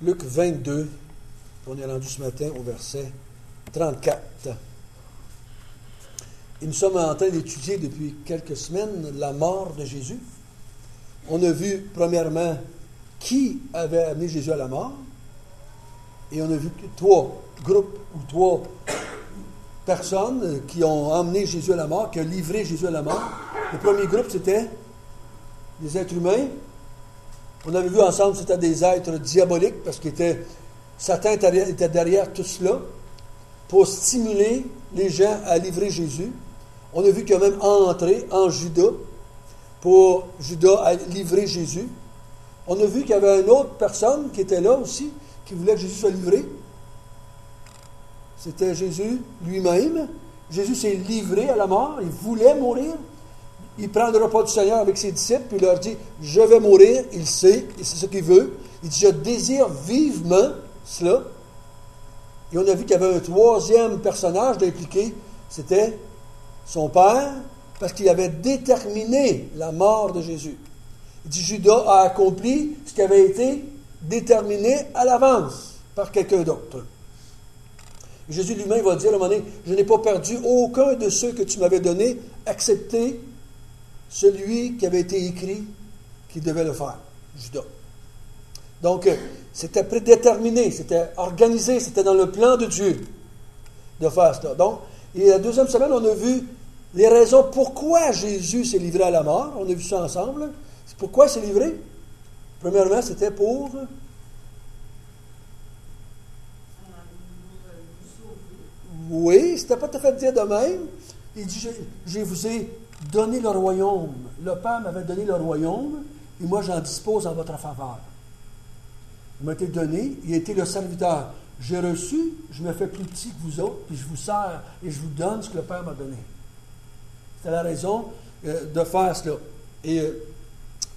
Luc 22, on est rendu ce matin au verset 34. Et nous sommes en train d'étudier depuis quelques semaines la mort de Jésus. On a vu, premièrement, qui avait amené Jésus à la mort. Et on a vu trois groupes ou trois personnes qui ont emmené Jésus à la mort, qui ont livré Jésus à la mort. Le premier groupe, c'était des êtres humains. On avait vu ensemble que c'était des êtres diaboliques parce que Satan était derrière tout cela pour stimuler les gens à livrer Jésus. On a vu qu'il a même entré en Judas pour Judas à livrer Jésus. On a vu qu'il y avait une autre personne qui était là aussi, qui voulait que Jésus soit livré. C'était Jésus lui-même. Jésus s'est livré à la mort. Il voulait mourir. Il prend le repas du Seigneur avec ses disciples, puis il leur dit, je vais mourir. Il sait, et c'est ce qu'il veut. Il dit, je désire vivement cela. Et on a vu qu'il y avait un troisième personnage d'impliqué. C'était son père, parce qu'il avait déterminé la mort de Jésus. Il dit, Judas a accompli ce qui avait été déterminé à l'avance par quelqu'un d'autre. Et Jésus lui-même va dire à un moment donné, je n'ai pas perdu aucun de ceux que tu m'avais donnés, excepté celui qui avait été écrit qui devait le faire, Judas. Donc, c'était prédéterminé, c'était organisé, c'était dans le plan de Dieu de faire cela. Donc, et la deuxième semaine, on a vu les raisons pourquoi Jésus s'est livré à la mort. On a vu ça ensemble. Pourquoi il s'est livré? Premièrement, c'était pour... Oui, c'était pas tout à fait dire de même. Il dit, je vous ai donné le royaume. Le Père m'avait donné le royaume, et moi j'en dispose en votre faveur. Il m'a été donné, il a été le serviteur. J'ai reçu, je me fais plus petit que vous autres, puis je vous sers et je vous donne ce que le Père m'a donné. C'était la raison de faire cela. Et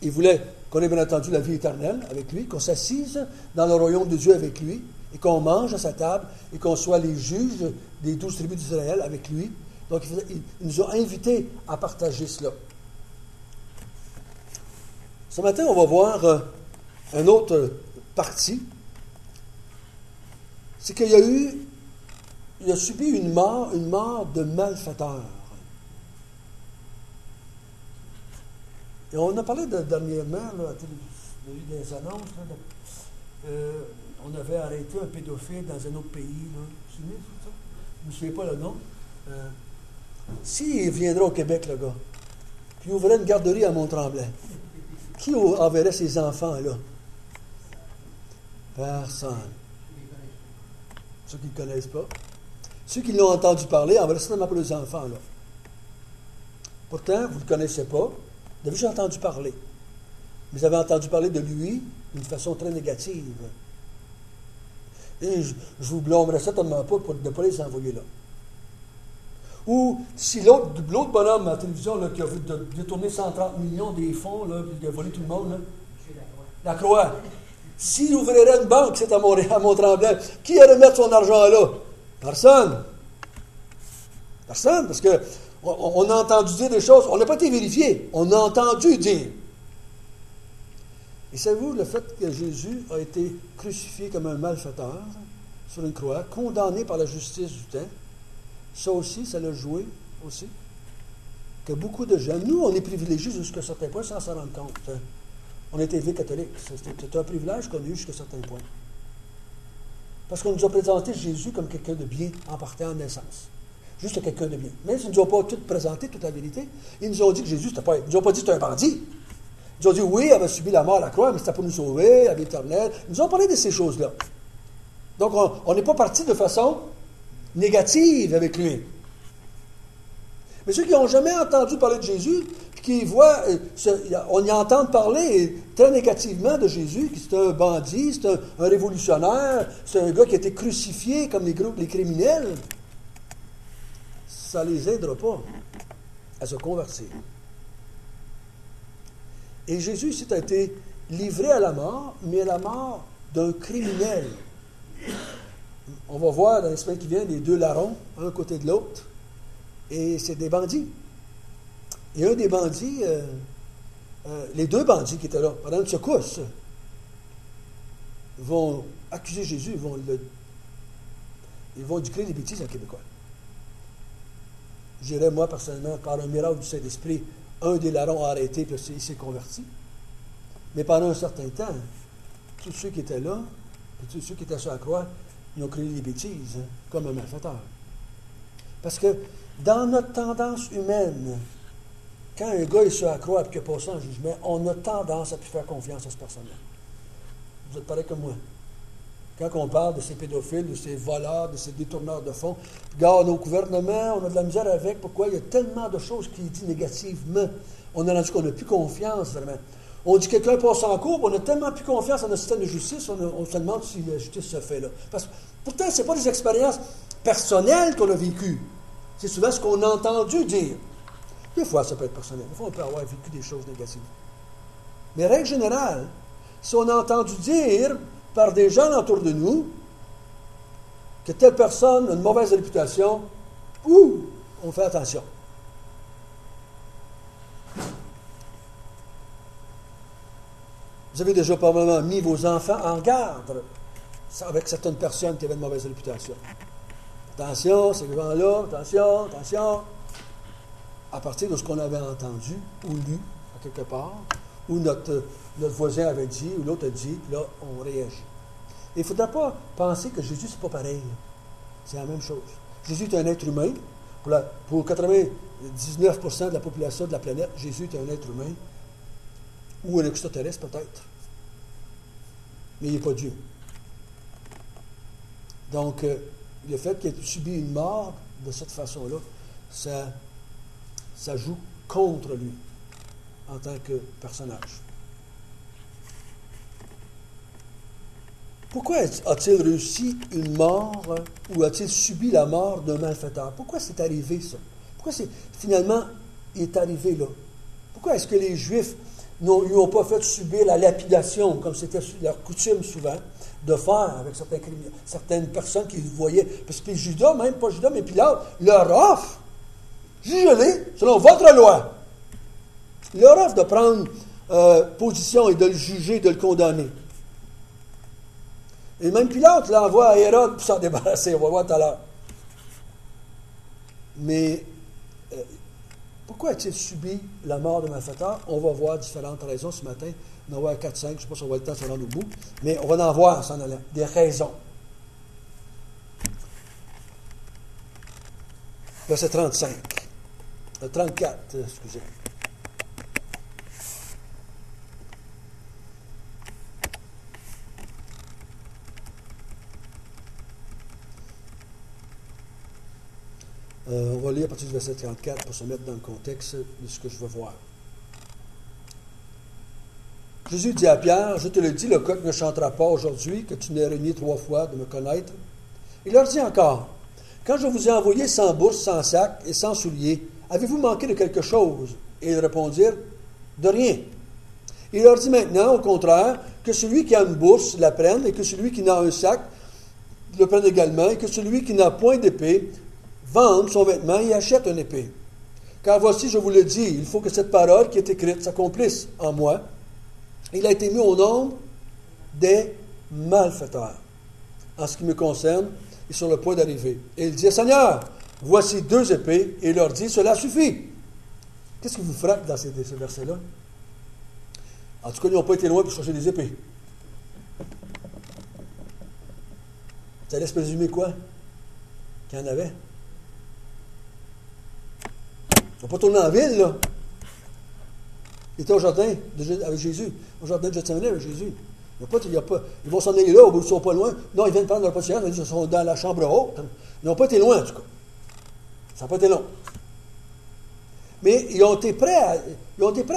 il voulait qu'on ait bien entendu la vie éternelle avec lui, qu'on s'assise dans le royaume de Dieu avec lui, et qu'on mange à sa table, et qu'on soit les juges des 12 tribus d'Israël avec lui. Donc, il nous a invités à partager cela. Ce matin, on va voir une autre partie. C'est qu'il il a subi une mort de malfaiteur. Et on a parlé dernièrement, là, il y a eu des annonces, on avait arrêté un pédophile dans un autre pays. Là. Vous vous souvenez de ça? Je ne me souviens pas le nom. S'il viendrait au Québec, le gars, puis il ouvrait une garderie à Mont-Tremblant, qui enverrait ses enfants là? Personne. Ceux qui ne le connaissent pas. Ceux qui l'ont entendu parler enverraient certainement pas les enfants là. Pourtant, vous ne le connaissez pas. Vous avez déjà entendu parler. Vous avez entendu parler de lui d'une façon très négative. Et je vous blâmerais certainement pas de ne pas les envoyer là. Ou si l'autre bonhomme à la télévision là, qui a détourné 130 millions des fonds, là, puis il a volé tout le monde, là, la Croix. S'il ouvrirait une banque, c'est à Mont-Tremblant, qui irait mettre son argent là? Personne. Personne, parce que on a entendu dire des choses, on n'a pas été vérifié, on a entendu dire. Et savez-vous, le fait que Jésus a été crucifié comme un malfaiteur sur une croix, condamné par la justice du temps, ça aussi, ça l'a joué aussi. Que beaucoup de gens, nous, on est privilégiés jusqu'à certains points sans s'en rendre compte. On a été élevés catholiques. C'est un privilège qu'on a eu jusqu'à certains points. Parce qu'on nous a présenté Jésus comme quelqu'un de bien en partant en naissance. Juste quelqu'un de bien. Mais ils ne nous ont pas tout présenté, toute la vérité. Ils nous ont dit que Jésus, c'était pas... Ils ne nous ont pas dit que c'était un bandit. Ils ont dit, oui, il avait subi la mort à la croix, mais c'était pour nous sauver, la vie éternelle. Ils nous ont parlé de ces choses-là. Donc, on n'est pas parti de façon négative avec lui. Mais ceux qui n'ont jamais entendu parler de Jésus, qui voient, on y entend parler très négativement de Jésus, que c'est un bandit, c'est un révolutionnaire, c'est un gars qui a été crucifié comme les criminels, ça ne les aidera pas à se convertir. Et Jésus ici a été livré à la mort, mais à la mort d'un criminel. On va voir dans les semaines qui viennent les deux larrons, un à côté de l'autre, et c'est des bandits. Et un des bandits, les deux bandits qui étaient là, pendant une secousse, vont accuser Jésus, ils vont décrire des bêtises en québécois. Je dirais, moi, personnellement, par un miracle du Saint-Esprit, un des larrons a arrêté, puis il s'est converti. Mais pendant un certain temps, tous ceux qui étaient là, puis tous ceux qui étaient sur la croix, ils ont créé des bêtises, hein, comme un malfaiteur. Parce que dans notre tendance humaine, quand un gars est sur la croix et qu'il a passé en jugement, on a tendance à plus faire confiance à cette personne-là. Vous êtes pareil comme moi. Quand on parle de ces pédophiles, de ces voleurs, de ces détourneurs de fonds, regarde, nos gouvernements, on a de la misère avec. Pourquoi? Il y a tellement de choses qui disent négativement. On a rendu qu'on n'a plus confiance, vraiment. On dit que quelqu'un passe en cours, on a tellement plus confiance en notre système de justice, on se demande si la justice se fait là. Parce que pourtant, ce n'est pas des expériences personnelles qu'on a vécues. C'est souvent ce qu'on a entendu dire. Des fois, ça peut être personnel. Des fois, on peut avoir vécu des choses négatives. Mais règle générale, si on a entendu dire par des gens autour de nous que telle personne a une mauvaise réputation, on fait attention. Vous avez déjà probablement mis vos enfants en garde avec certaines personnes qui avaient une mauvaise réputation. Attention, ces gens-là, attention, attention. À partir de ce qu'on avait entendu ou lu à quelque part, ou notre voisin avait dit, ou l'autre a dit, puis là, on réagit. Et il ne faudra pas penser que Jésus, c'est pas pareil. C'est la même chose. Jésus est un être humain. Pour 99% de la population de la planète, Jésus est un être humain. Ou un extraterrestre, peut-être. Mais il n'est pas Dieu. Donc, le fait qu'il ait subi une mort de cette façon-là, ça joue contre lui en tant que personnage. Pourquoi a-t-il réussi une mort ou a-t-il subi la mort d'un malfaiteur? Pourquoi c'est arrivé ça? Pourquoi finalement il est arrivé là? Pourquoi est-ce que les Juifs ne lui ont pas fait subir la lapidation, comme c'était leur coutume souvent de faire avec certaines personnes qui voyaient? Parce que Judas, même pas Judas, mais Pilate, leur offre, jugez-les selon votre loi. Leur offre de prendre position et de le juger, de le condamner. Et même Pilate l'envoie à Hérode pour s'en débarrasser. On va voir tout à l'heure. Mais pourquoi a-t-il subi la mort de malfaiteur? On va voir différentes raisons ce matin. On va voir 4-5, je ne sais pas si on va le temps de se rendre au bout. Mais on va en voir en s'en allant. Des raisons. Verset 35. 34, excusez. On va lire à partir du verset 34 pour se mettre dans le contexte de ce que je veux voir. Jésus dit à Pierre, « Je te le dis, le coq ne chantera pas aujourd'hui, que tu n'aies renié 3 fois de me connaître. » Il leur dit encore, « Quand je vous ai envoyé sans bourse, sans sac et sans souliers, avez-vous manqué de quelque chose? » Et ils répondirent, « De rien. » Il leur dit maintenant, au contraire, que celui qui a une bourse la prenne, et que celui qui n'a un sac le prenne également, et que celui qui n'a point d'épée vende son vêtement et achète une épée. Car voici, je vous le dis, il faut que cette parole qui est écrite s'accomplisse en moi. Il a été mis au nombre des malfaiteurs. En ce qui me concerne, il est sur le point d'arriver. Et il dit, Seigneur, voici 2 épées, et il leur dit, cela suffit. Qu'est-ce qui vous frappe dans ces versets-là? En tout cas, ils n'ont pas été loin pour chercher des épées. Ça laisse présumer quoi? Qu'il y en avait. Ils n'ont pas tourné en ville, là. Ils étaient au jardin avec Jésus. Au jardin de Gethsémani avec Jésus. Ils vont s'en aller là, ils ne sont pas loin. Non, ils viennent prendre leur patience, ils sont dans la chambre haute. Ils n'ont pas été loin, en tout cas. Ça n'a pas été long. Mais ils ont été prêts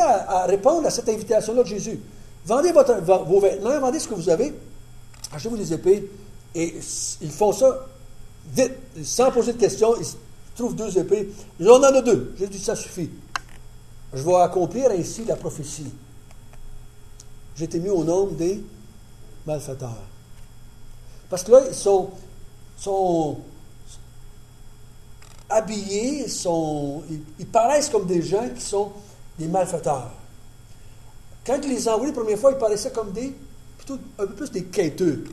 à répondre à cette invitation-là de Jésus. Vendez vos vêtements, vendez ce que vous avez, achetez-vous des épées, et ils font ça vite, sans poser de questions. Ils trouvent 2 épées. On en a 2. Jésus dit, ça suffit. Je vais accomplir ainsi la prophétie. J'ai été mis au nombre des malfaiteurs. Parce que là, ils sont habillés, ils paraissent comme des gens qui sont des malfaiteurs. Quand il les a envoyés la première fois, ils paraissaient comme des plutôt un peu plus des quêteux.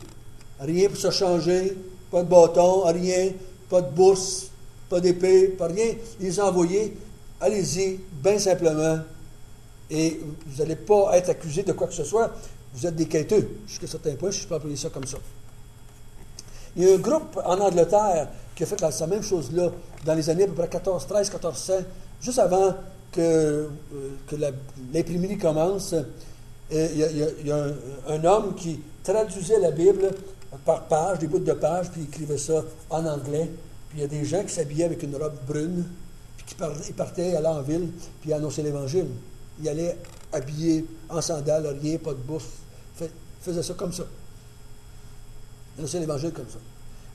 Rien pour se changer, pas de bâton, rien, pas de bourse, pas d'épée, pas rien. Il les a envoyés, allez-y, bien simplement, et vous n'allez pas être accusé de quoi que ce soit. Vous êtes des quêteux, jusqu'à un certain point, si je peux appeler ça comme ça. Il y a un groupe en Angleterre qui a fait la même chose-là dans les années à peu près 1413, 1400, juste avant que l'imprimerie commence. Il y a un homme qui traduisait la Bible par page, des bouts de pages, puis il écrivait ça en anglais. Puis il y a des gens qui s'habillaient avec une robe brune, puis qui partaient, allaient en ville, puis annonçaient l'Évangile. Ils allaient habillés en sandales, rien, pas de bouffe. Ils faisaient ça comme ça. Annonçaient l'Évangile comme ça.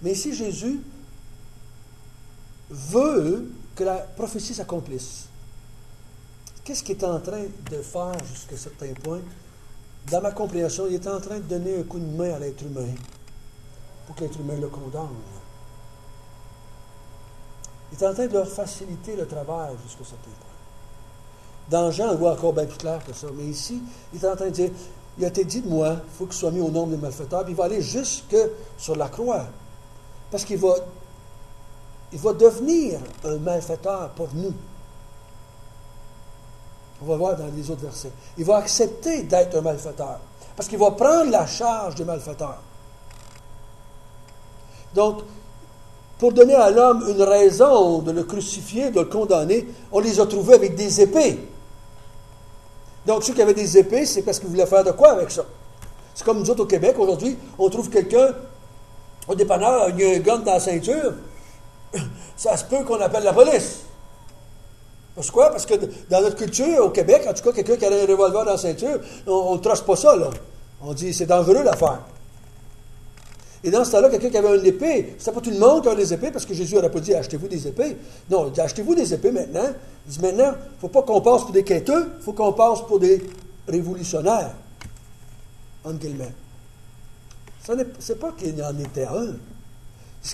Mais ici, Jésus veut que la prophétie s'accomplisse. Qu'est-ce qu'il est en train de faire jusqu'à un certain point? Dans ma compréhension, il est en train de donner un coup de main à l'être humain pour que l'être humain le condamne. Il est en train de leur faciliter le travail jusqu'à un certain point. Dans Jean, on le voit encore bien plus clair que ça. Mais ici, il est en train de dire, il a été dit de moi, il faut qu'il soit mis au nombre des malfaiteurs, puis il va aller jusque sur la croix. Parce qu'il va devenir un malfaiteur pour nous. On va voir dans les autres versets. Il va accepter d'être un malfaiteur. Parce qu'il va prendre la charge des malfaiteurs. Donc, pour donner à l'homme une raison de le crucifier, de le condamner, on les a trouvés avec des épées. Donc, ceux qui avaient des épées, c'est parce qu'ils voulaient faire de quoi avec ça? C'est comme nous autres au Québec, aujourd'hui, on trouve quelqu'un, au dépanneur, il y a un gun dans la ceinture, ça se peut qu'on appelle la police. Pourquoi? Parce que dans notre culture, au Québec, en tout cas, quelqu'un qui a un revolver dans la ceinture, on ne trace pas ça, là. On dit, c'est dangereux l'affaire. Et dans ce temps-là, quelqu'un qui avait une épée, c'était pas tout le monde qui avait des épées, parce que Jésus n'aurait pas dit, achetez-vous des épées. Non, il dit, achetez-vous des épées maintenant. Il dit, maintenant, il ne faut pas qu'on passe pour des quêteux, il faut qu'on passe pour des révolutionnaires. Entre guillemets. C'est pas qu'il y en était un.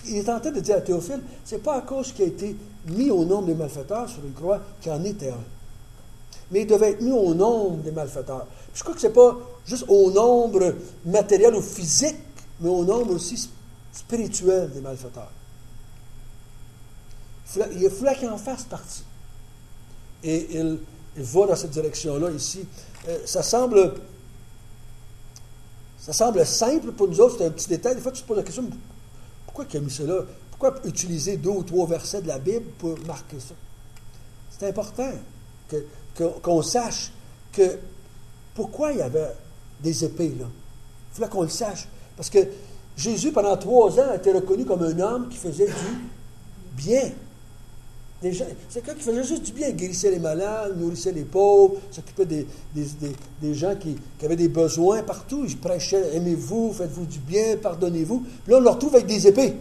Il est en train de dire à Théophile, c'est pas à cause qu'il a été mis au nombre des malfaiteurs sur une croix qu'il en était un. Mais il devait être mis au nombre des malfaiteurs. Puis je crois que c'est pas juste au nombre matériel ou physique, mais au nombre aussi spirituel des malfaiteurs. Il fallait qu'il en fasse partie. Et il va dans cette direction-là ici. Ça semble simple pour nous autres, c'est un petit détail. Des fois, tu te poses la question, pourquoi il a mis ça là? Pourquoi utiliser 2 ou 3 versets de la Bible pour marquer ça? C'est important qu'on sache que pourquoi il y avait des épées là. Il fallait qu'on le sache. Parce que Jésus, pendant 3 ans, a été reconnu comme un homme qui faisait du bien. C'est quelqu'un qui faisait juste du bien. Il guérissait les malades, nourrissait les pauvres, s'occupait des gens qui avaient des besoins partout. Il prêchait, aimez-vous, faites-vous du bien, pardonnez-vous. Puis là, on le retrouve avec des épées.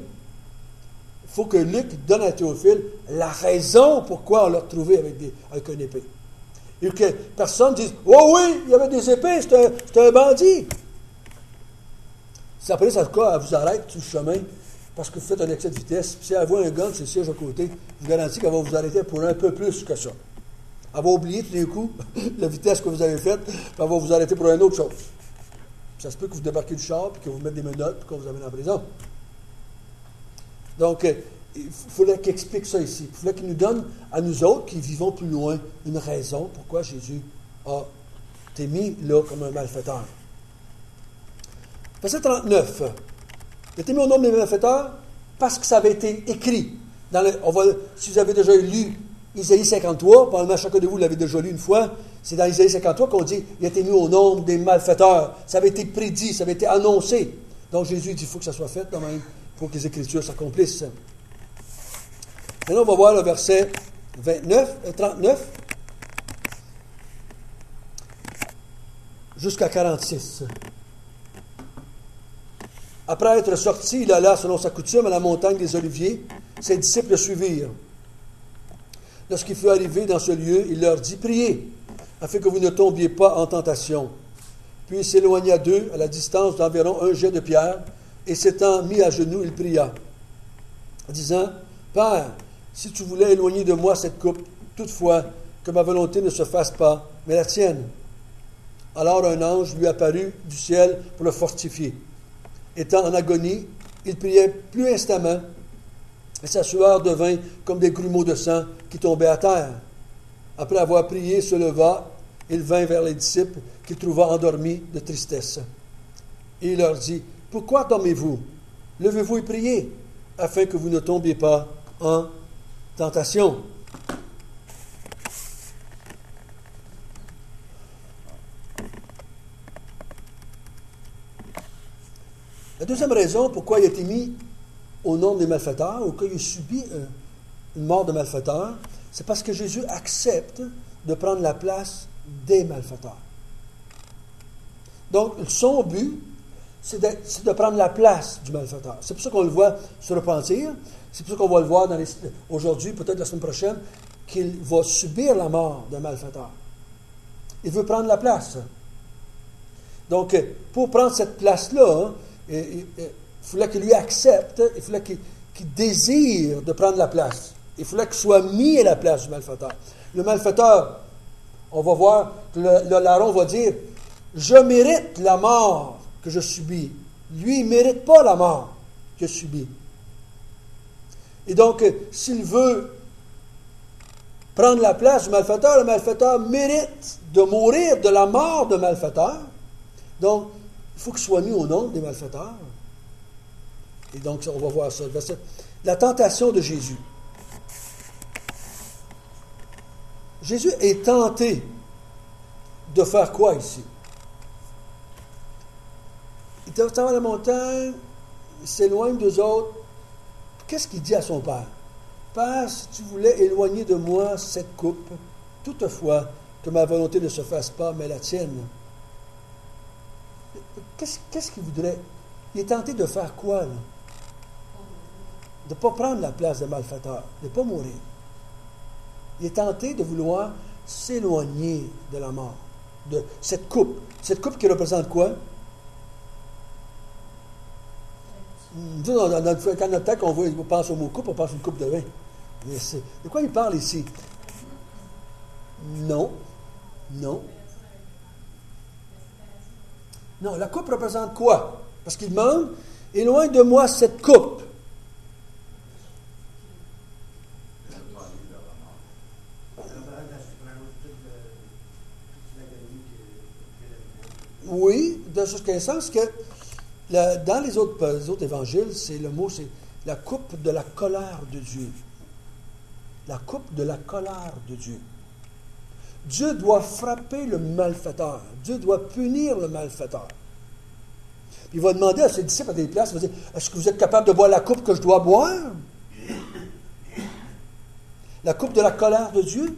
Il faut que Luc donne à Théophile la raison pourquoi on l'a retrouvé avec une épée. Et que personne dise, oh oui, il y avait des épées, c'était un bandit. Si après, ça, en tout cas, elle vous arrête sur le chemin parce que vous faites un excès de vitesse. Puis si elle voit un gars, c'est le siège à côté, je vous garantis qu'elle va vous arrêter pour un peu plus que ça. Elle va oublier tout d'un coup la vitesse que vous avez faite, puis elle va vous arrêter pour une autre chose. Puis ça se peut que vous débarquez du char, puis que vous mettez des menottes, puis qu'on vous amène en prison. Donc, il fallait qu'il explique ça ici. Il fallait qu'il nous donne, à nous autres qui vivons plus loin, une raison pourquoi Jésus a été mis là comme un malfaiteur. Verset 39. Il a été mis au nombre des malfaiteurs parce que ça avait été écrit. Si vous avez déjà lu Isaïe 53, probablement chacun de vous l'avez déjà lu une fois, c'est dans Isaïe 53 qu'on dit il a été mis au nombre des malfaiteurs. Ça avait été prédit, ça avait été annoncé. Donc Jésus dit il faut que ça soit fait quand même, pour que les Écritures s'accomplissent. Maintenant, on va voir le verset 39 jusqu'à 46. Après être sorti, il alla selon sa coutume à la montagne des Oliviers. Ses disciples le suivirent. Lorsqu'il fut arrivé dans ce lieu, il leur dit, priez, afin que vous ne tombiez pas en tentation. Puis il s'éloigna d'eux à la distance d'environ un jet de pierre, et s'étant mis à genoux, il pria, disant, Père, si tu voulais éloigner de moi cette coupe, toutefois que ma volonté ne se fasse pas, mais la tienne. Alors un ange lui apparut du ciel pour le fortifier. Étant en agonie, il priait plus instamment, et sa sueur devint comme des grumeaux de sang qui tombaient à terre. Après avoir prié, il se leva, il vint vers les disciples qu'il trouva endormis de tristesse. Et il leur dit, « Pourquoi dormez-vous? Levez-vous et priez, afin que vous ne tombiez pas en tentation. » La deuxième raison pourquoi il a été mis au nombre des malfaiteurs, ou qu'il a subi une mort de malfaiteur, c'est parce que Jésus accepte de prendre la place des malfaiteurs. Donc, son but, c'est de prendre la place du malfaiteur. C'est pour ça qu'on le voit se repentir. C'est pour ça qu'on va le voir aujourd'hui, peut-être la semaine prochaine, qu'il va subir la mort d'un malfaiteur. Il veut prendre la place. Donc, pour prendre cette place-là, il fallait qu'il lui accepte, il fallait qu'il désire de prendre la place. Il fallait qu'il soit mis à la place du malfaiteur. Le malfaiteur, on va voir, le larron va dire, « Je mérite la mort que je subis. » Lui, il ne mérite pas la mort qu'il a subie. Et donc, s'il veut prendre la place du malfaiteur, le malfaiteur mérite de mourir de la mort de malfaiteur. Donc, il faut qu'il soit mis au nombre des malfaiteurs. Et donc, on va voir ça. La tentation de Jésus. Jésus est tenté de faire quoi ici? Il est dans la montagne, il s'éloigne d'eux autres. Qu'est-ce qu'il dit à son père? Père, si tu voulais éloigner de moi cette coupe, toutefois que ma volonté ne se fasse pas, mais la tienne. Qu'est-ce qu'il voudrait? Il est tenté de faire quoi, là? De ne pas prendre la place de malfaiteur, de ne pas mourir. Il est tenté de vouloir s'éloigner de la mort, de cette coupe. Cette coupe qui représente quoi? Dans notre tête, quand on pense au mot coupe, on pense à une coupe de vin. Mais de quoi il parle ici? Non. Non, la coupe représente quoi? Parce qu'il demande, éloigne de moi cette coupe. Oui, dans ce sens que dans les autres évangiles, le mot, c'est la coupe de la colère de Dieu. La coupe de la colère de Dieu. Dieu doit frapper le malfaiteur. Dieu doit punir le malfaiteur. Puis il va demander à ses disciples à des places, il va dire, est-ce que vous êtes capable de boire la coupe que je dois boire? La coupe de la colère de Dieu.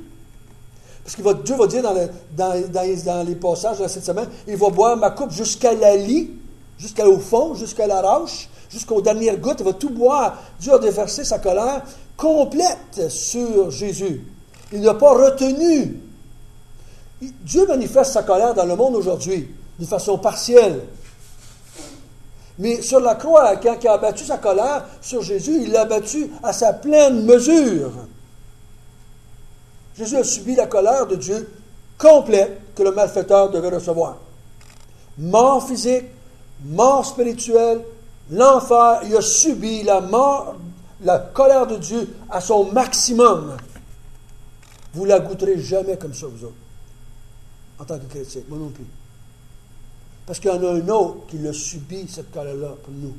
Parce que Dieu va dire dans les passages de cette semaine, il va boire ma coupe jusqu'à la lie, jusqu'au fond, jusqu'à la roche, jusqu'aux dernières gouttes, il va tout boire. Dieu a déversé sa colère complète sur Jésus. Il n'a pas retenu. Dieu manifeste sa colère dans le monde aujourd'hui, d'une façon partielle. Mais sur la croix, quand il a abattu sa colère sur Jésus, il l'a abattu à sa pleine mesure. Jésus a subi la colère de Dieu complète que le malfaiteur devait recevoir. Mort physique, mort spirituelle, l'enfer, il a subi la colère de Dieu à son maximum. Vous ne la goûterez jamais comme ça, vous autres, en tant que chrétien, moi non plus. Parce qu'il y en a un autre qui l'a subi, cette colère-là, pour nous.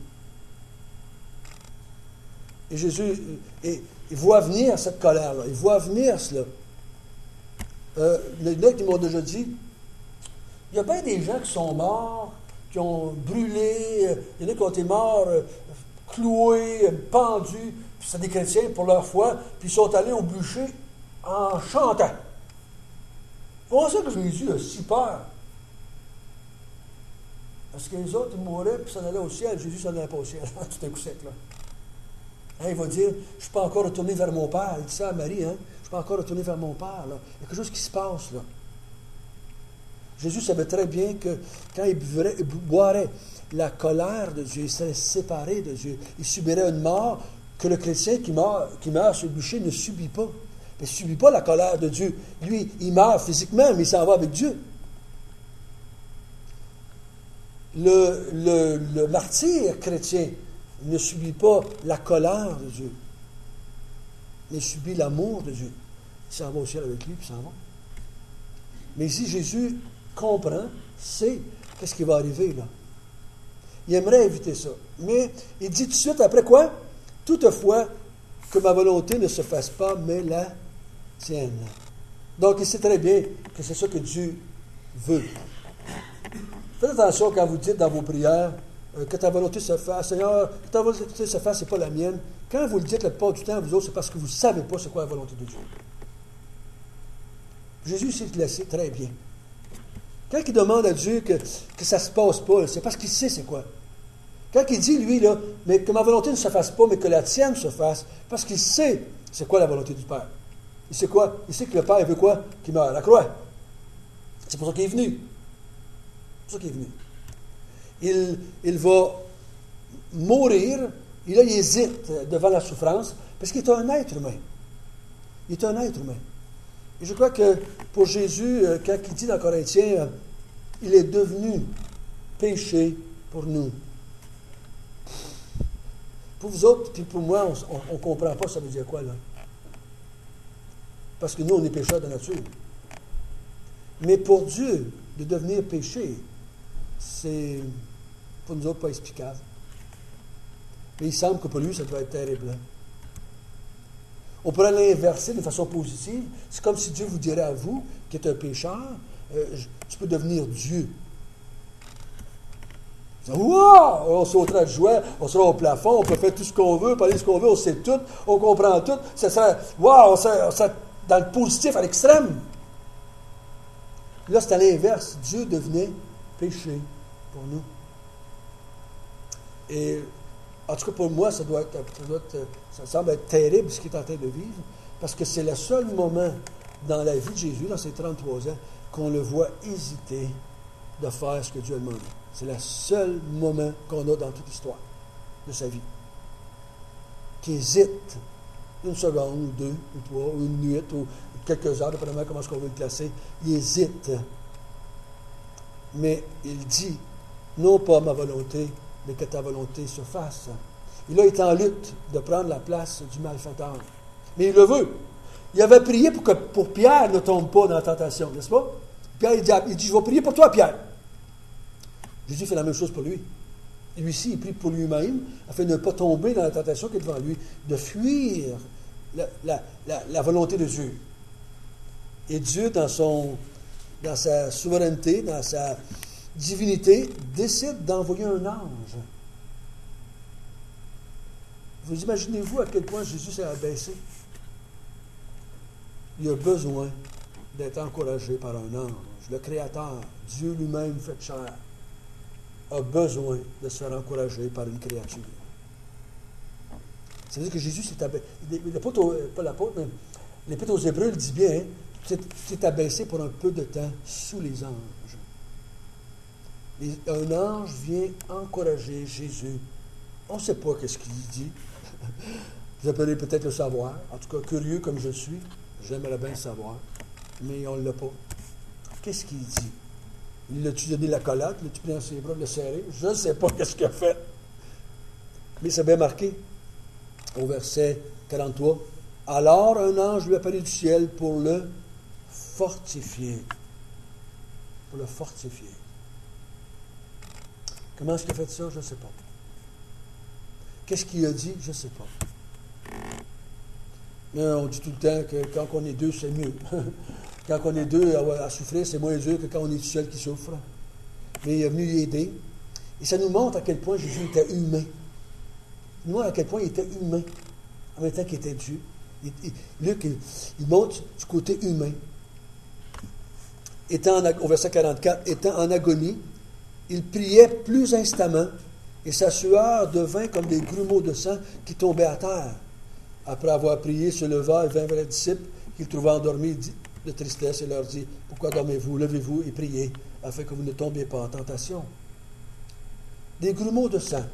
Et Jésus, il voit venir cette colère-là, il voit venir cela. Les gens qui m'ont déjà dit, il y a bien des gens qui sont morts, qui ont brûlé, il y en a qui ont été morts, cloués, pendus, puis c'est des chrétiens pour leur foi, puis ils sont allés au bûcher en chantant. Comment ça que Jésus a si peur? Parce que les autres, ils mouraient, puis s'en allaient au ciel. Jésus s'en allait pas au ciel. Tout un coup sec, là. Hein, il va dire, je ne suis pas encore retourné vers mon Père. Il dit ça à Marie, hein? Je ne suis pas encore retourné vers mon Père, là. Il y a quelque chose qui se passe, là. Jésus savait très bien que quand il boirait la colère de Dieu, il serait séparé de Dieu. Il subirait une mort que le chrétien qui meurt sur le bûcher ne subit pas. Il ne subit pas la colère de Dieu. Lui, il meurt physiquement, mais il s'en va avec Dieu. le martyr chrétien ne subit pas la colère de Dieu, mais subit l'amour de Dieu. Il s'en va au ciel avec lui, puis il s'en va. Mais ici, Jésus comprend, sait qu'est-ce qui va arriver là. Il aimerait éviter ça. Mais il dit tout de suite après quoi? Toutefois, que ma volonté ne se fasse pas, mais la tienne. Donc, il sait très bien que c'est ça que Dieu veut. Faites attention quand vous dites dans vos prières que ta volonté se fasse. Seigneur, que ta volonté se fasse, ce n'est pas la mienne. Quand vous le dites la plupart du temps, vous autres, c'est parce que vous ne savez pas c'est quoi la volonté de Dieu. Jésus sait le sait très bien. Quand il demande à Dieu que ça ne se passe pas, c'est parce qu'il sait c'est quoi. Quand il dit, lui, là, mais que ma volonté ne se fasse pas, mais que la tienne se fasse, parce qu'il sait c'est quoi la volonté du Père. Il sait quoi? Il sait que le Père veut quoi? Qu'il meure à la croix. C'est pour ça qu'il est venu. C'est pour ça qu'il est venu. Il va mourir, et là, il hésite devant la souffrance, parce qu'il est un être humain. Il est un être humain. Et je crois que pour Jésus, quand il dit dans Corinthiens, il est devenu péché pour nous. Pour vous autres, puis pour moi, on ne comprend pas ça veut dire quoi, là. Parce que nous, on est pécheurs de nature. Mais pour Dieu, de devenir péché, c'est, pour nous autres, pas explicable. Mais il semble que pour lui, ça doit être terrible. Hein? On pourrait l'inverser de façon positive. C'est comme si Dieu vous dirait à vous, qui êtes un pécheur, tu peux devenir Dieu. Wow! On sautera de joie, on sera au plafond, on peut faire tout ce qu'on veut, parler ce qu'on veut, on sait tout, on comprend tout. Ça sera, wow! On sera dans le positif à l'extrême. Là, c'est à l'inverse. Dieu devenait péché pour nous. Et en tout cas, pour moi, ça semble être terrible ce qu'il est en train de vivre, parce que c'est le seul moment dans la vie de Jésus, dans ses 33 ans, qu'on le voit hésiter de faire ce que Dieu a demandé. C'est le seul moment qu'on a dans toute l'histoire de sa vie. Qui hésite une seconde, ou deux, ou trois, ou une nuit, ou quelques heures, dépendamment comment est-ce qu'on veut le classer. Il hésite. Mais il dit, non pas ma volonté, mais que ta volonté se fasse. Et là, il est en lutte de prendre la place du malfaiteur. Mais il le veut. Il avait prié pour que Pierre ne tombe pas dans la tentation, n'est-ce pas? Pierre, il dit, je vais prier pour toi, Pierre. Jésus fait la même chose pour lui. Et lui-ci, il prie pour lui-même, afin de ne pas tomber dans la tentation qui est devant lui, de fuir la volonté de Dieu. Et Dieu, dans sa souveraineté, dans sa divinité, décide d'envoyer un ange. Vous imaginez-vous à quel point Jésus s'est abaissé? Il a besoin d'être encouragé par un ange. Le Créateur, Dieu lui-même fait chair, a besoin de se faire encourager par une créature. Ça veut dire que Jésus s'est abaissé. Pas l'apôtre, mais l'Épître aux Hébreux le dit bien, hein, tu t'es abaissé pour un peu de temps sous les anges. Un ange vient encourager Jésus. On ne sait pas ce qu'il dit. Vous appelez peut-être le savoir. En tout cas, curieux comme je suis, j'aimerais bien le savoir. Mais on ne l'a pas. Qu'est-ce qu'il dit? Il l'a-tu donné la collate? L'a-tu pris dans ses bras, le serré? Je ne sais pas qu'est-ce qu'il a fait. Mais c'est bien marqué au verset 43. Alors un ange lui apparut du ciel pour le fortifier. Pour le fortifier. Comment est-ce qu'il a fait ça? Je ne sais pas. Qu'est-ce qu'il a dit? Je ne sais pas. Mais on dit tout le temps que quand on est deux, c'est mieux. Quand on est deux à souffrir, c'est moins dur que quand on est tout seul qui souffre. Mais il est venu l'aider. Et ça nous montre à quel point Jésus était humain. Il nous montre à quel point il était humain, en même temps qu'il était Dieu. Luc, il montre du côté humain. Au verset 44, étant en agonie, il priait plus instamment, et sa sueur devint comme des grumeaux de sang qui tombaient à terre. Après avoir prié, se leva et vint vers les disciples qu'il trouva endormis de tristesse et leur dit, « Pourquoi dormez-vous? Levez-vous et priez, afin que vous ne tombiez pas en tentation. » Des grumeaux de sang.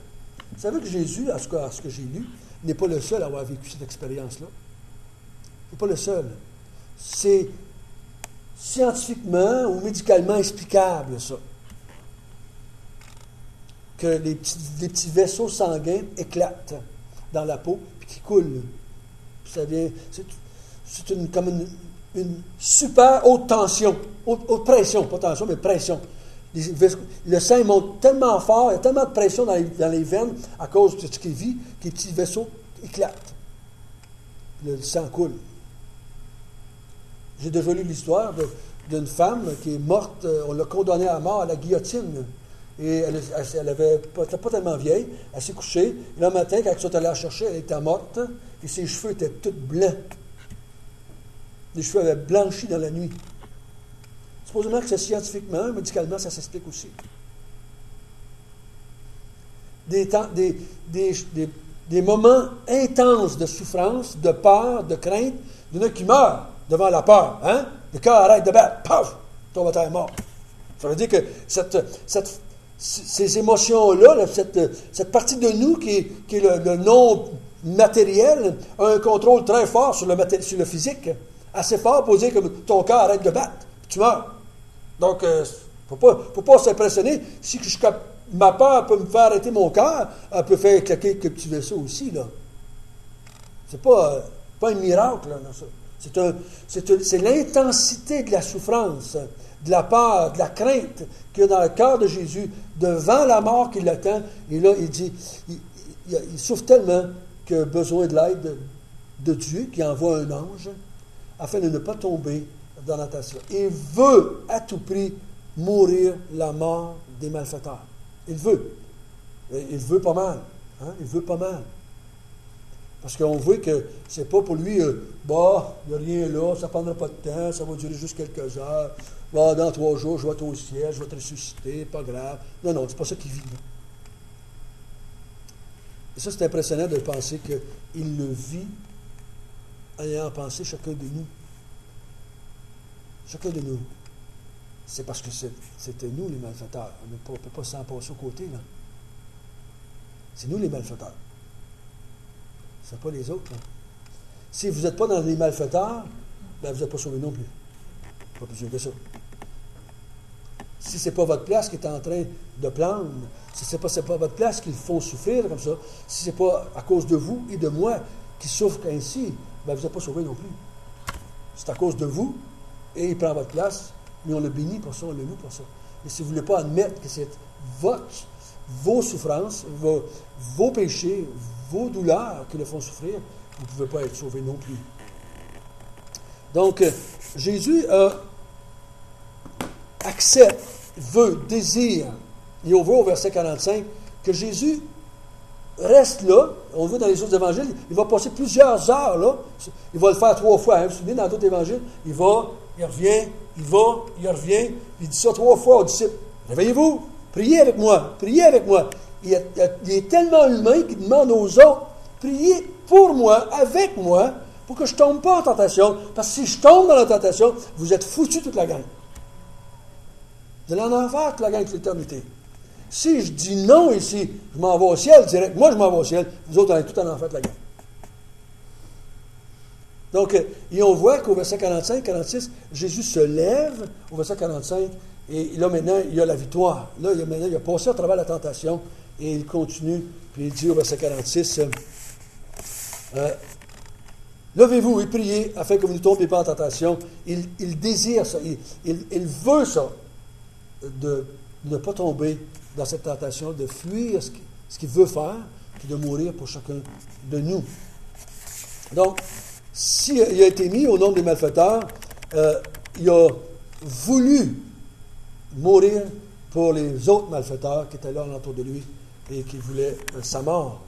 Vous savez que Jésus, à ce que j'ai lu, n'est pas le seul à avoir vécu cette expérience-là. Il n'est pas le seul. C'est scientifiquement ou médicalement explicable, ça. que les petits vaisseaux sanguins éclatent dans la peau et qui coulent. Ça vient, c'est comme une super haute tension, haute pression, pas tension, mais pression. Le sang monte tellement fort, il y a tellement de pression dans les veines à cause de ce qu'il vit, que les petits vaisseaux éclatent. Le sang coule. J'ai déjà lu l'histoire d'une femme qui est morte, on l'a condamnée à mort à la guillotine. Et elle n'était pas tellement vieille, elle s'est couchée. Et le matin, quand ils sont allés la chercher, elle était morte, et ses cheveux étaient tout blancs. Les cheveux avaient blanchi dans la nuit. Supposément que c'est scientifiquement, médicalement, ça s'explique aussi. Des moments intenses de souffrance, de peur, de crainte, il y en a qui meurent devant la peur. Hein? Le cœur arrête de battre, paf, tombe à terre mort. Ça veut dire que ces émotions-là, cette partie de nous qui est le non matériel, a un contrôle très fort sur le physique. Assez fort pour dire que ton cœur arrête de battre, puis tu meurs. Donc, il ne faut pas s'impressionner. Si ma peur peut me faire arrêter mon cœur, elle peut faire claquer quelques petits vaisseaux aussi, là. C'est pas un miracle, là, ça. C'est l'intensité de la souffrance, de la peur, de la crainte qu'il y a dans le cœur de Jésus devant la mort qui l'attend. Et là, il dit, il souffre tellement qu'il a besoin de l'aide de Dieu, qui envoie un ange, afin de ne pas tomber dans la tentation. Il veut à tout prix mourir la mort des malfaiteurs. Il veut. Il veut pas mal. Hein? Il veut pas mal. Parce qu'on voit que c'est pas pour lui, il n'y a rien là, ça ne prendra pas de temps, ça va durer juste quelques heures. Dans 3 jours, je vais être au ciel, je vais te ressusciter, pas grave. Non, c'est pas ça qu'il vit. Là. Et ça, c'est impressionnant de penser qu'il le vit en ayant pensé chacun de nous. Chacun de nous. C'est parce que c'était nous les malfaiteurs. On ne peut pas s'en passer au côté, là. C'est nous les malfaiteurs. C'est pas les autres, là. Si vous n'êtes pas dans les malfaiteurs, ben vous n'êtes pas sauvés non plus. Pas plus sûr que ça. Si ce n'est pas votre place qui est en train de plaindre, si ce n'est pas votre place qui le font souffrir comme ça, si ce n'est pas à cause de vous et de moi qui souffrent ainsi, ben vous n'êtes pas sauvés non plus. C'est à cause de vous, et il prend votre place, mais on le bénit pour ça, on le loue pour ça. Et si vous ne voulez pas admettre que c'est vos souffrances, vos péchés, vos douleurs qui le font souffrir, vous ne pouvez pas être sauvés non plus. Donc, Jésus accepte, veut, désire, et on voit au verset 45 que Jésus reste là. On le voit dans les autres évangiles, il va passer plusieurs heures là. Il va le faire 3 fois. Hein. Vous vous souvenez, dans d'autres évangiles, il va, il revient, il va, il revient. Il dit ça 3 fois aux disciples. Réveillez-vous, priez avec moi, priez avec moi. Il est tellement humain qu'il demande aux autres, priez pour moi, avec moi, pour que je ne tombe pas en tentation. Parce que si je tombe dans la tentation, vous êtes foutus toute la gang. Vous allez en enfer toute la gang toute l'éternité. Si je dis non ici, je m'en vais au ciel direct. Moi, je m'en vais au ciel. Vous autres, allez tout en enfer toute la gang. Donc, et on voit qu'au verset 45, 46, Jésus se lève au verset 45, et là, maintenant, il y a la victoire. Là, il a passé à travers la tentation, et il continue, puis il dit au verset 46, levez-vous et priez, afin que vous ne tombiez pas en tentation. Il désire ça, il veut ça, de ne pas tomber dans cette tentation, de fuir ce qu'il veut faire, puis de mourir pour chacun de nous. Donc, s'il a été mis au nombre des malfaiteurs, il a voulu mourir pour les autres malfaiteurs qui étaient là autour de lui et qui voulaient sa mort.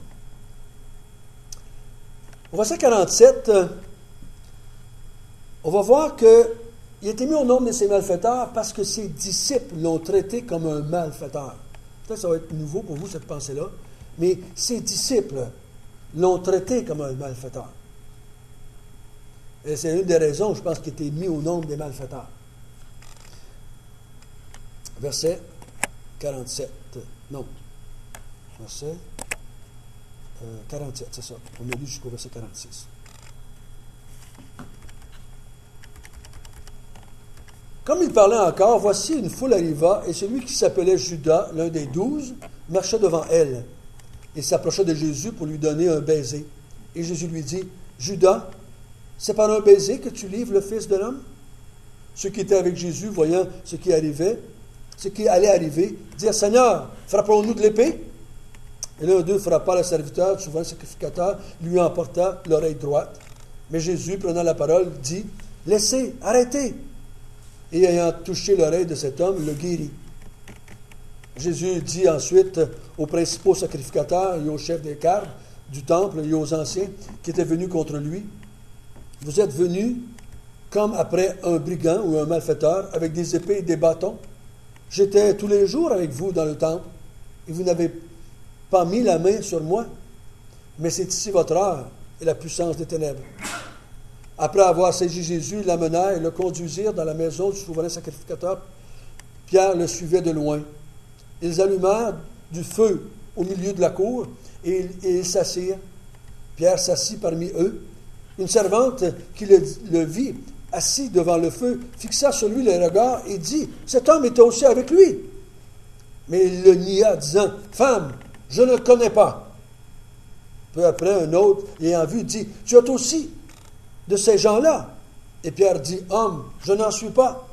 Au verset 47, on va voir qu'il a été mis au nombre de ces malfaiteurs parce que ses disciples l'ont traité comme un malfaiteur. Peut-être que ça va être nouveau pour vous, cette pensée-là, mais ses disciples l'ont traité comme un malfaiteur. Et c'est une des raisons, je pense, qu'il a été mis au nombre des malfaiteurs. Verset 47. Non. Verset 47, c'est ça. On a lu jusqu'au verset 46. Comme il parlait encore, voici une foule arriva, et celui qui s'appelait Judas, l'un des 12, marcha devant elle et s'approcha de Jésus pour lui donner un baiser. Et Jésus lui dit, Judas, c'est par un baiser que tu livres le Fils de l'homme? Ceux qui étaient avec Jésus, voyant ce qui allait arriver, dirent, Seigneur, frapperons-nous de l'épée? Et l'un d'eux frappa le serviteur, souvent le sacrificateur, lui emporta l'oreille droite. Mais Jésus, prenant la parole, dit, laissez, arrêtez. Et ayant touché l'oreille de cet homme, le guérit. Jésus dit ensuite aux principaux sacrificateurs et aux chefs des gardes du temple et aux anciens qui étaient venus contre lui, vous êtes venus comme après un brigand ou un malfaiteur avec des épées et des bâtons. J'étais tous les jours avec vous dans le temple et vous n'avez pas mis la main sur moi, mais c'est ici votre heure et la puissance des ténèbres. Après avoir saisi Jésus, ils l'amenèrent et le conduisirent dans la maison du souverain sacrificateur. Pierre le suivait de loin. Ils allumèrent du feu au milieu de la cour et ils s'assirent. Pierre s'assit parmi eux. Une servante qui le vit assis devant le feu fixa sur lui le regard et dit, « Cet homme était aussi avec lui. » Mais il le nia, disant, « Femme, je ne le connais pas. » Peu après, un autre, ayant vu, dit, « Tu es aussi de ces gens-là. » Et Pierre dit, « Homme, je n'en suis pas. »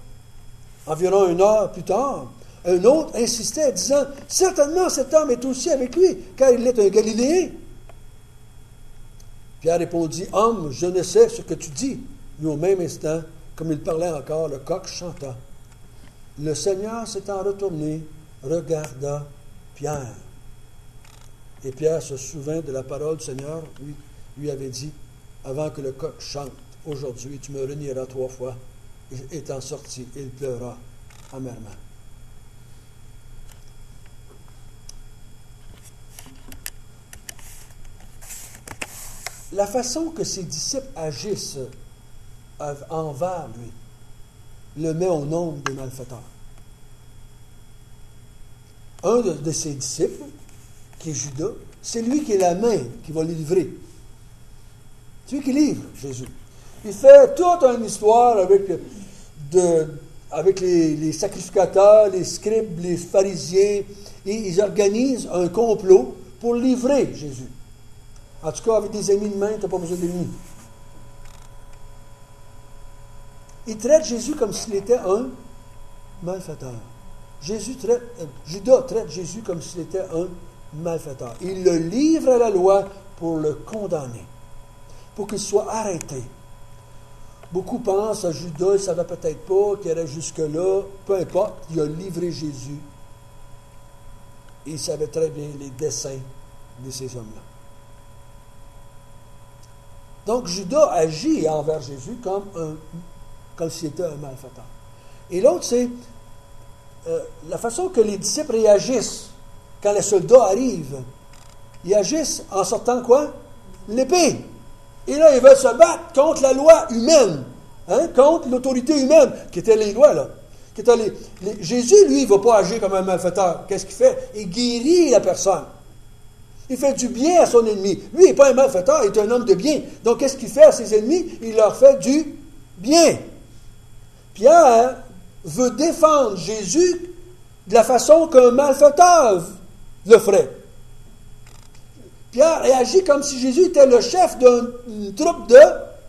Environ 1 heure plus tard, un autre insistait, disant, « Certainement cet homme est aussi avec lui, car il est un Galiléen. » Pierre répondit, « Homme, je ne sais ce que tu dis. » Mais au même instant, comme il parlait encore, le coq chanta. Le Seigneur s'étant retourné, regarda Pierre. Et Pierre se souvint de la parole du Seigneur, lui avait dit, avant que le coq chante, aujourd'hui tu me renieras 3 fois. Et étant sorti, il pleura amèrement. La façon que ses disciples agissent envers lui le met au nombre des malfaiteurs. Un de ses disciples, qui est Judas, c'est lui qui est la main qui va le livrer. C'est lui qui livre Jésus. Il fait toute une histoire avec les sacrificateurs, les scribes, les pharisiens, et ils organisent un complot pour livrer Jésus. En tout cas, avec des ennemis de main, tu n'as pas besoin d'ennemis. Il traite Jésus comme s'il était un malfaiteur. Judas traite Jésus comme s'il était un malfaiteur. Il le livre à la loi pour le condamner, pour qu'il soit arrêté. Beaucoup pensent à Judas, il ne savait peut-être pas qu'il irait jusque-là. Peu importe, il a livré Jésus. Et il savait très bien les desseins de ces hommes-là. Donc, Judas agit envers Jésus comme s'il était un malfaiteur. Et l'autre, c'est la façon que les disciples réagissent quand les soldats arrivent. Ils agissent en sortant quoi? L'épée. Et là, ils veulent se battre contre la loi humaine, contre l'autorité humaine, qui était les lois, là. Jésus, lui, il ne va pas agir comme un malfaiteur. Qu'est-ce qu'il fait? Il guérit la personne. Il fait du bien à son ennemi. Lui, il n'est pas un malfaiteur, il est un homme de bien. Donc, qu'est-ce qu'il fait à ses ennemis? Il leur fait du bien. Pierre veut défendre Jésus de la façon qu'un malfaiteur le ferait. Pierre réagit comme si Jésus était le chef d'une troupe de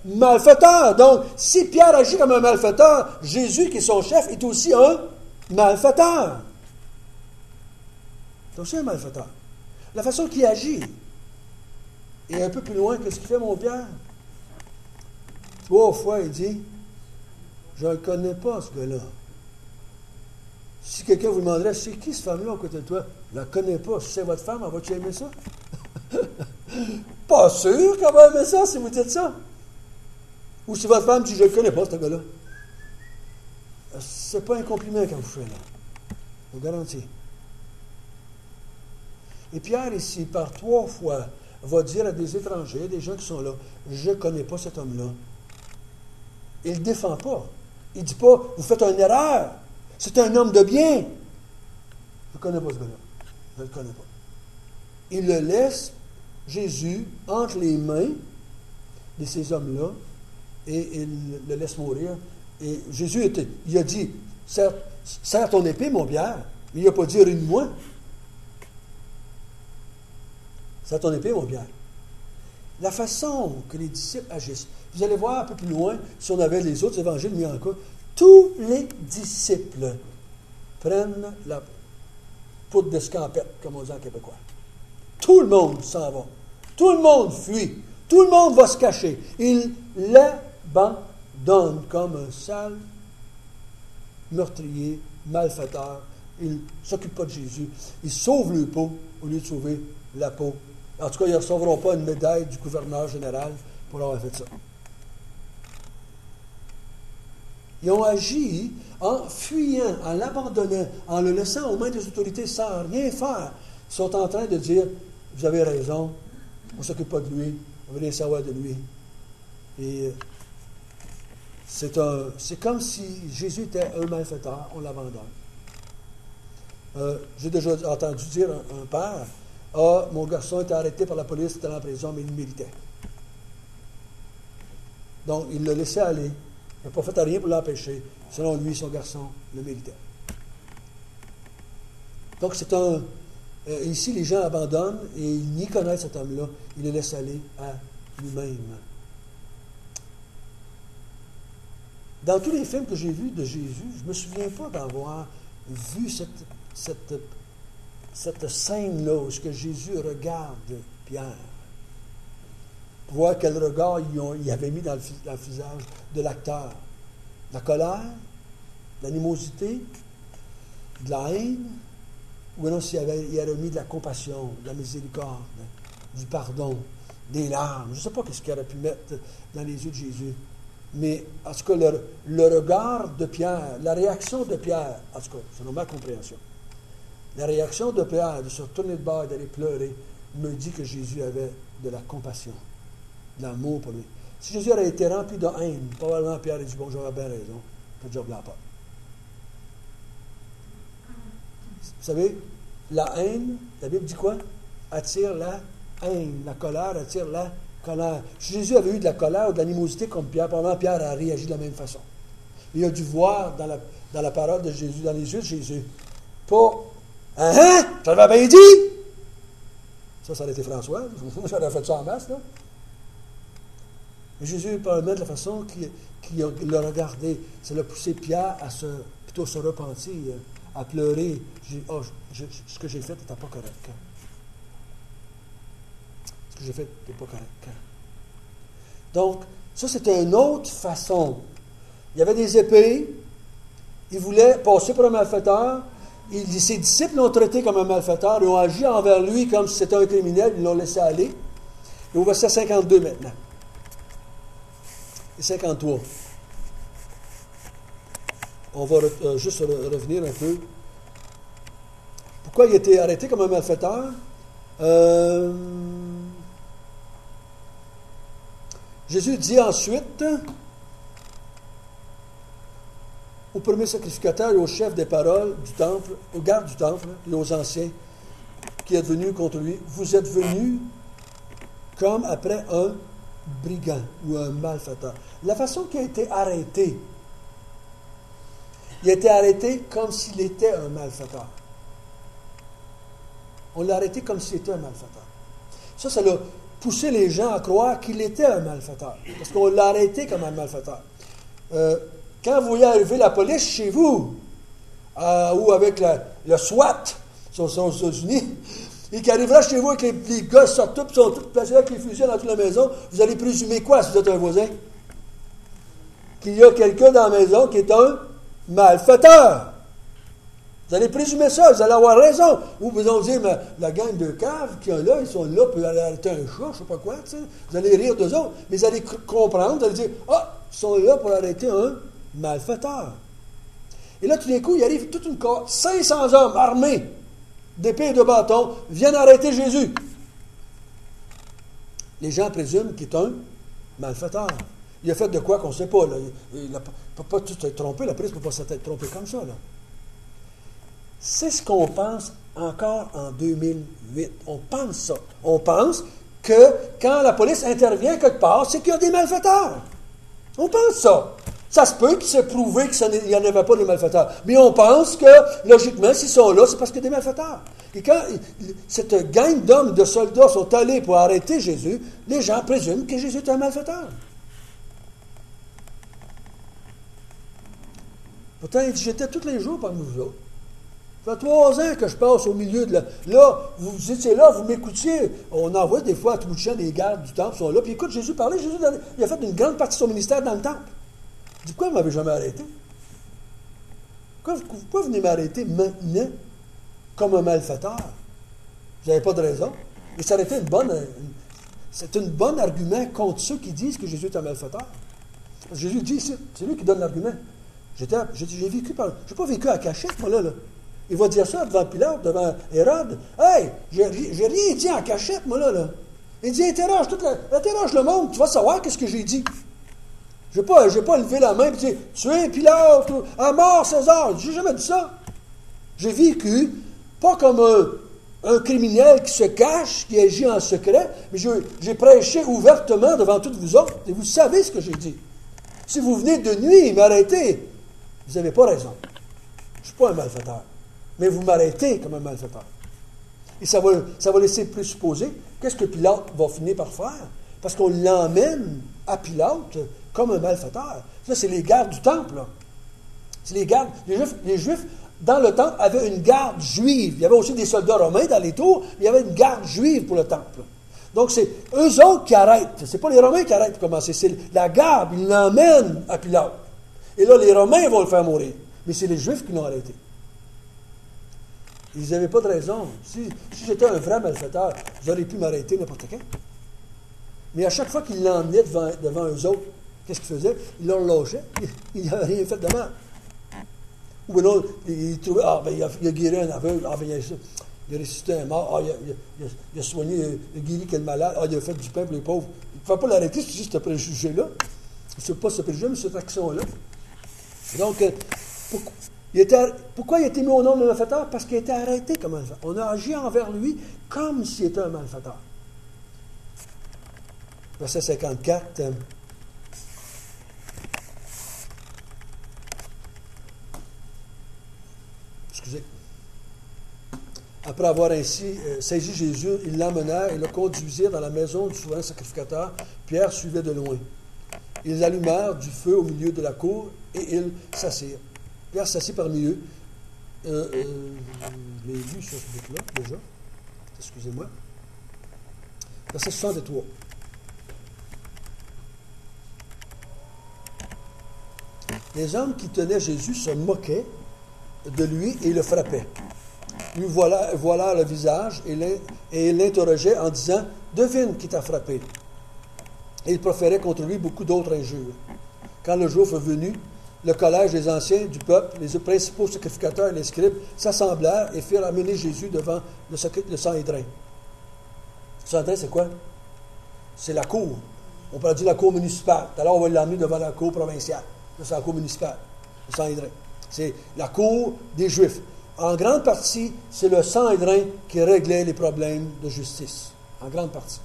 malfaiteurs. Donc, si Pierre agit comme un malfaiteur, Jésus, qui est son chef, est aussi un malfaiteur. C'est aussi un malfaiteur. La façon qu'il agit est un peu plus loin que ce qu'il fait mon Pierre. 3 fois, il dit, je ne le connais pas, ce gars-là. Si quelqu'un vous demanderait, c'est qui cette femme-là à côté de toi? Je ne la connais pas. Si c'est votre femme, elle va-tu aimer ça? Pas sûr qu'elle va aimer ça si vous dites ça. Ou si votre femme dit, je ne le connais pas, ce gars-là. C'est pas un compliment quand vous faites là. Je vous garantis. Et Pierre, ici, par 3 fois, va dire à des étrangers, des gens qui sont là, je ne connais pas cet homme-là. Il ne le défend pas. Il ne dit pas, vous faites une erreur. C'est un homme de bien. Je ne connais pas ce gars-là. Je ne le connais pas. Il le laisse, Jésus, entre les mains de ces hommes-là, et il le laisse mourir. Et Jésus, il a dit, serre ton épée, mon Pierre, mais il n'a pas dit, ruine-moi. C'est à ton épée, mon Pierre. La façon que les disciples agissent. Vous allez voir un peu plus loin, si on avait les autres évangiles mis en cas, tous les disciples prennent la poudre d'escampette, comme on dit en québécois. Tout le monde s'en va. Tout le monde fuit. Tout le monde va se cacher. Ils l'abandonnent comme un sale meurtrier, malfaiteur. Ils ne s'occupent pas de Jésus. Ils sauvent le peau au lieu de sauver la peau. En tout cas, ils ne recevront pas une médaille du gouverneur général pour avoir fait ça. Ils ont agi en fuyant, en l'abandonnant, en le laissant aux mains des autorités sans rien faire. Ils sont en train de dire, vous avez raison, on ne s'occupe pas de lui, on veut rien savoir de lui. Et c'est comme si Jésus était un malfaiteur, on l'abandonne. J'ai déjà entendu dire un père, mon garçon était arrêté par la police, il était en prison, mais il le méritait. Donc, il le laissait aller. Il n'a pas fait rien pour l'empêcher. Selon lui, son garçon le méritait. Donc, ici, les gens abandonnent et ils n'y connaissent cet homme-là. Ils le laissent aller à lui-même. Dans tous les films que j'ai vus de Jésus, je ne me souviens pas d'avoir vu cette scène-là où Jésus regarde Pierre. Pour voir quel regard il avait mis dans le visage de l'acteur. La colère, l'animosité, de la haine, ou non s'il avait mis de la compassion, de la miséricorde, du pardon, des larmes. Je ne sais pas ce qu'il aurait pu mettre dans les yeux de Jésus. Mais, en tout cas, le regard de Pierre, la réaction de Pierre, en tout cas, selon ma compréhension, la réaction de Pierre de se retourner de bord et d'aller pleurer me dit que Jésus avait de la compassion, de l'amour pour lui. Si Jésus aurait été rempli de haine, probablement Pierre a dit, bon, j'aurais bien raison, pas de job là pas. Vous savez, la haine, la Bible dit quoi? Attire la haine. La colère attire la colère. Si Jésus avait eu de la colère ou de l'animosité comme Pierre, probablement Pierre a réagi de la même façon. Il a dû voir dans la parole de Jésus, dans les yeux de Jésus, pas « Hein? Je l'avais bien dit! » Ça aurait été François. J'aurais fait ça en masse, là. Mais Jésus, probablement de la façon qu'il l'a regardé, ça l'a poussé Pierre à se repentir, à pleurer. Ce que j'ai fait n'était pas correct. Ce que j'ai fait n'était pas correct. Donc, ça, c'était une autre façon. Il y avait des épées. Il voulait passer pour un malfaiteur. Ses disciples l'ont traité comme un malfaiteur. Ils ont agi envers lui comme si c'était un criminel. Ils l'ont laissé aller. Et au verset 52 maintenant. Et 53. On va juste revenir un peu. Pourquoi il a été arrêté comme un malfaiteur? Jésus dit ensuite au premier sacrificateur et au chef des paroles du temple, aux gardes du temple et aux anciens qui est venu contre lui, vous êtes venus comme après un brigand ou un malfaiteur. La façon qu'il a été arrêté, il a été arrêté comme s'il était un malfaiteur. On l'a arrêté comme s'il était un malfaiteur. Ça l'a poussé les gens à croire qu'il était un malfaiteur. Parce qu'on l'a arrêté comme un malfaiteur. Quand vous voyez arriver la police chez vous, ou avec le SWAT, aux États-Unis, et qui arrivera chez vous avec les gars sortent tous, sont tous placés avec les fusils dans toute la maison, vous allez présumer quoi si vous êtes un voisin? Qu'il y a quelqu'un dans la maison qui est un malfaiteur. Vous allez présumer ça, vous allez avoir raison. Ou vous allez dire, mais la gang de caves qui sont là, ils sont là pour aller arrêter un chat, je ne sais pas quoi, tu sais. Vous allez rire d'eux autres, mais vous allez comprendre, vous allez dire, ils sont là pour arrêter un malfaiteur. Et là, tout d'un coup, il arrive toute une cohorte, 500 hommes armés d'épées et de bâtons, viennent arrêter Jésus. Les gens présument qu'il est un malfaiteur. Il a fait de quoi qu'on ne sait pas. Là. Il ne peut pas tout être trompé. La police ne peut pas s'être trompée comme ça. Là. C'est ce qu'on pense encore en 2008. On pense ça. On pense que quand la police intervient quelque part, c'est qu'il y a des malfaiteurs. On pense ça. Ça se peut qu'il s'est prouvé qu'il n'y en avait pas de malfaiteurs. Mais on pense que, logiquement, s'ils sont là, c'est parce qu'il y a des malfaiteurs. Et quand cette gang d'hommes, de soldats sont allés pour arrêter Jésus, les gens présument que Jésus est un malfaiteur. Pourtant, il dit, j'étais tous les jours parmi vous autres. Ça fait 3 ans que je passe au milieu de la... Là, vous étiez là, vous m'écoutiez. On envoie des fois à tout bout de champ des gardes du temple, ils sont là, puis écoute Jésus parler. Jésus, il a fait une grande partie de son ministère dans le temple. Il dit, pourquoi vous ne m'avez jamais arrêté? Pourquoi vous venez m'arrêter maintenant comme un malfaiteur? Vous n'avez pas de raison. Et ça aurait été c'est un bon argument contre ceux qui disent que Jésus est un malfaiteur. Jésus dit, c'est lui qui donne l'argument. J'ai vécu je n'ai pas vécu à cachette, moi, là. Il va dire ça devant Pilate, devant Hérode. Hey, j'ai rien dit en cachette, moi, là. Il dit, interroge le monde, tu vas savoir qu'est-ce que j'ai dit. Je n'ai pas levé la main et dit, tuez Pilate, à mort César. Je n'ai jamais dit ça. J'ai vécu, pas comme un criminel qui se cache, qui agit en secret, mais j'ai prêché ouvertement devant toutes vous autres, et vous savez ce que j'ai dit. Si vous venez de nuit et m'arrêtez, vous n'avez pas raison. Je ne suis pas un malfaiteur. Mais vous m'arrêtez comme un malfaiteur. Et ça va laisser présupposer qu'est-ce que Pilate va finir par faire. Parce qu'on l'emmène à Pilate comme un malfaiteur. Ça, c'est les gardes du temple. Là. C'est les gardes. Les Juifs, dans le temple, avaient une garde juive. Il y avait aussi des soldats romains dans les tours. Il y avait une garde juive pour le temple. Donc, c'est eux autres qui arrêtent. C'est pas les Romains qui arrêtent pour commencer. C'est la garde. Ils l'emmènent à Pilate. Et là, les Romains vont le faire mourir. Mais c'est les Juifs qui l'ont arrêté. Ils n'avaient pas de raison. Si j'étais un vrai malfaiteur, j'aurais pu m'arrêter n'importe quand. Mais à chaque fois qu'ils l'emmenaient devant eux autres, qu'est-ce qu'ils faisaient? Ils leur logeaient. Ils n'avaient rien fait de mal. Ou bien ils trouvaient, il a guéri un aveugle, il a ressuscité un mort, il a soigné, il a guéri quel malade, il a fait du pain pour les pauvres. Il ne faut pas l'arrêter si c'est ce préjugé-là. Ce n'est pas ce préjugé, mais cette action-là. Donc, pourquoi il a été mis au nom de malfaiteur? Parce qu'il a été arrêté comme un malfaiteur. On a agi envers lui comme s'il était un malfaiteur. Verset 54. Excusez. Après avoir ainsi saisi Jésus, ils l'emmenèrent et le conduisirent dans la maison du souverain sacrificateur. Pierre suivait de loin. Ils allumèrent du feu au milieu de la cour et ils s'assirent. Pierre s'assit parmi eux. Je l'ai lu sur ce bout-là, déjà. Excusez-moi. Verset 63. Les hommes qui tenaient Jésus se moquaient de lui et le frappaient. Lui voilà le visage et l'interrogeaient en disant « Devine qui t'a frappé. » Et ils proféraient contre lui beaucoup d'autres injures. Quand le jour fut venu, le collège des anciens du peuple, les principaux sacrificateurs et les scribes s'assemblèrent et firent amener Jésus devant le Sanhédrin. Le Sanhédrin, c'est quoi? C'est la cour. On pourrait dire la cour municipale. Alors, on va l'amener devant la cour provinciale. C'est la cour municipale, le Sanhédrin. C'est la cour des Juifs. En grande partie, c'est le Sanhédrin qui réglait les problèmes de justice. En grande partie.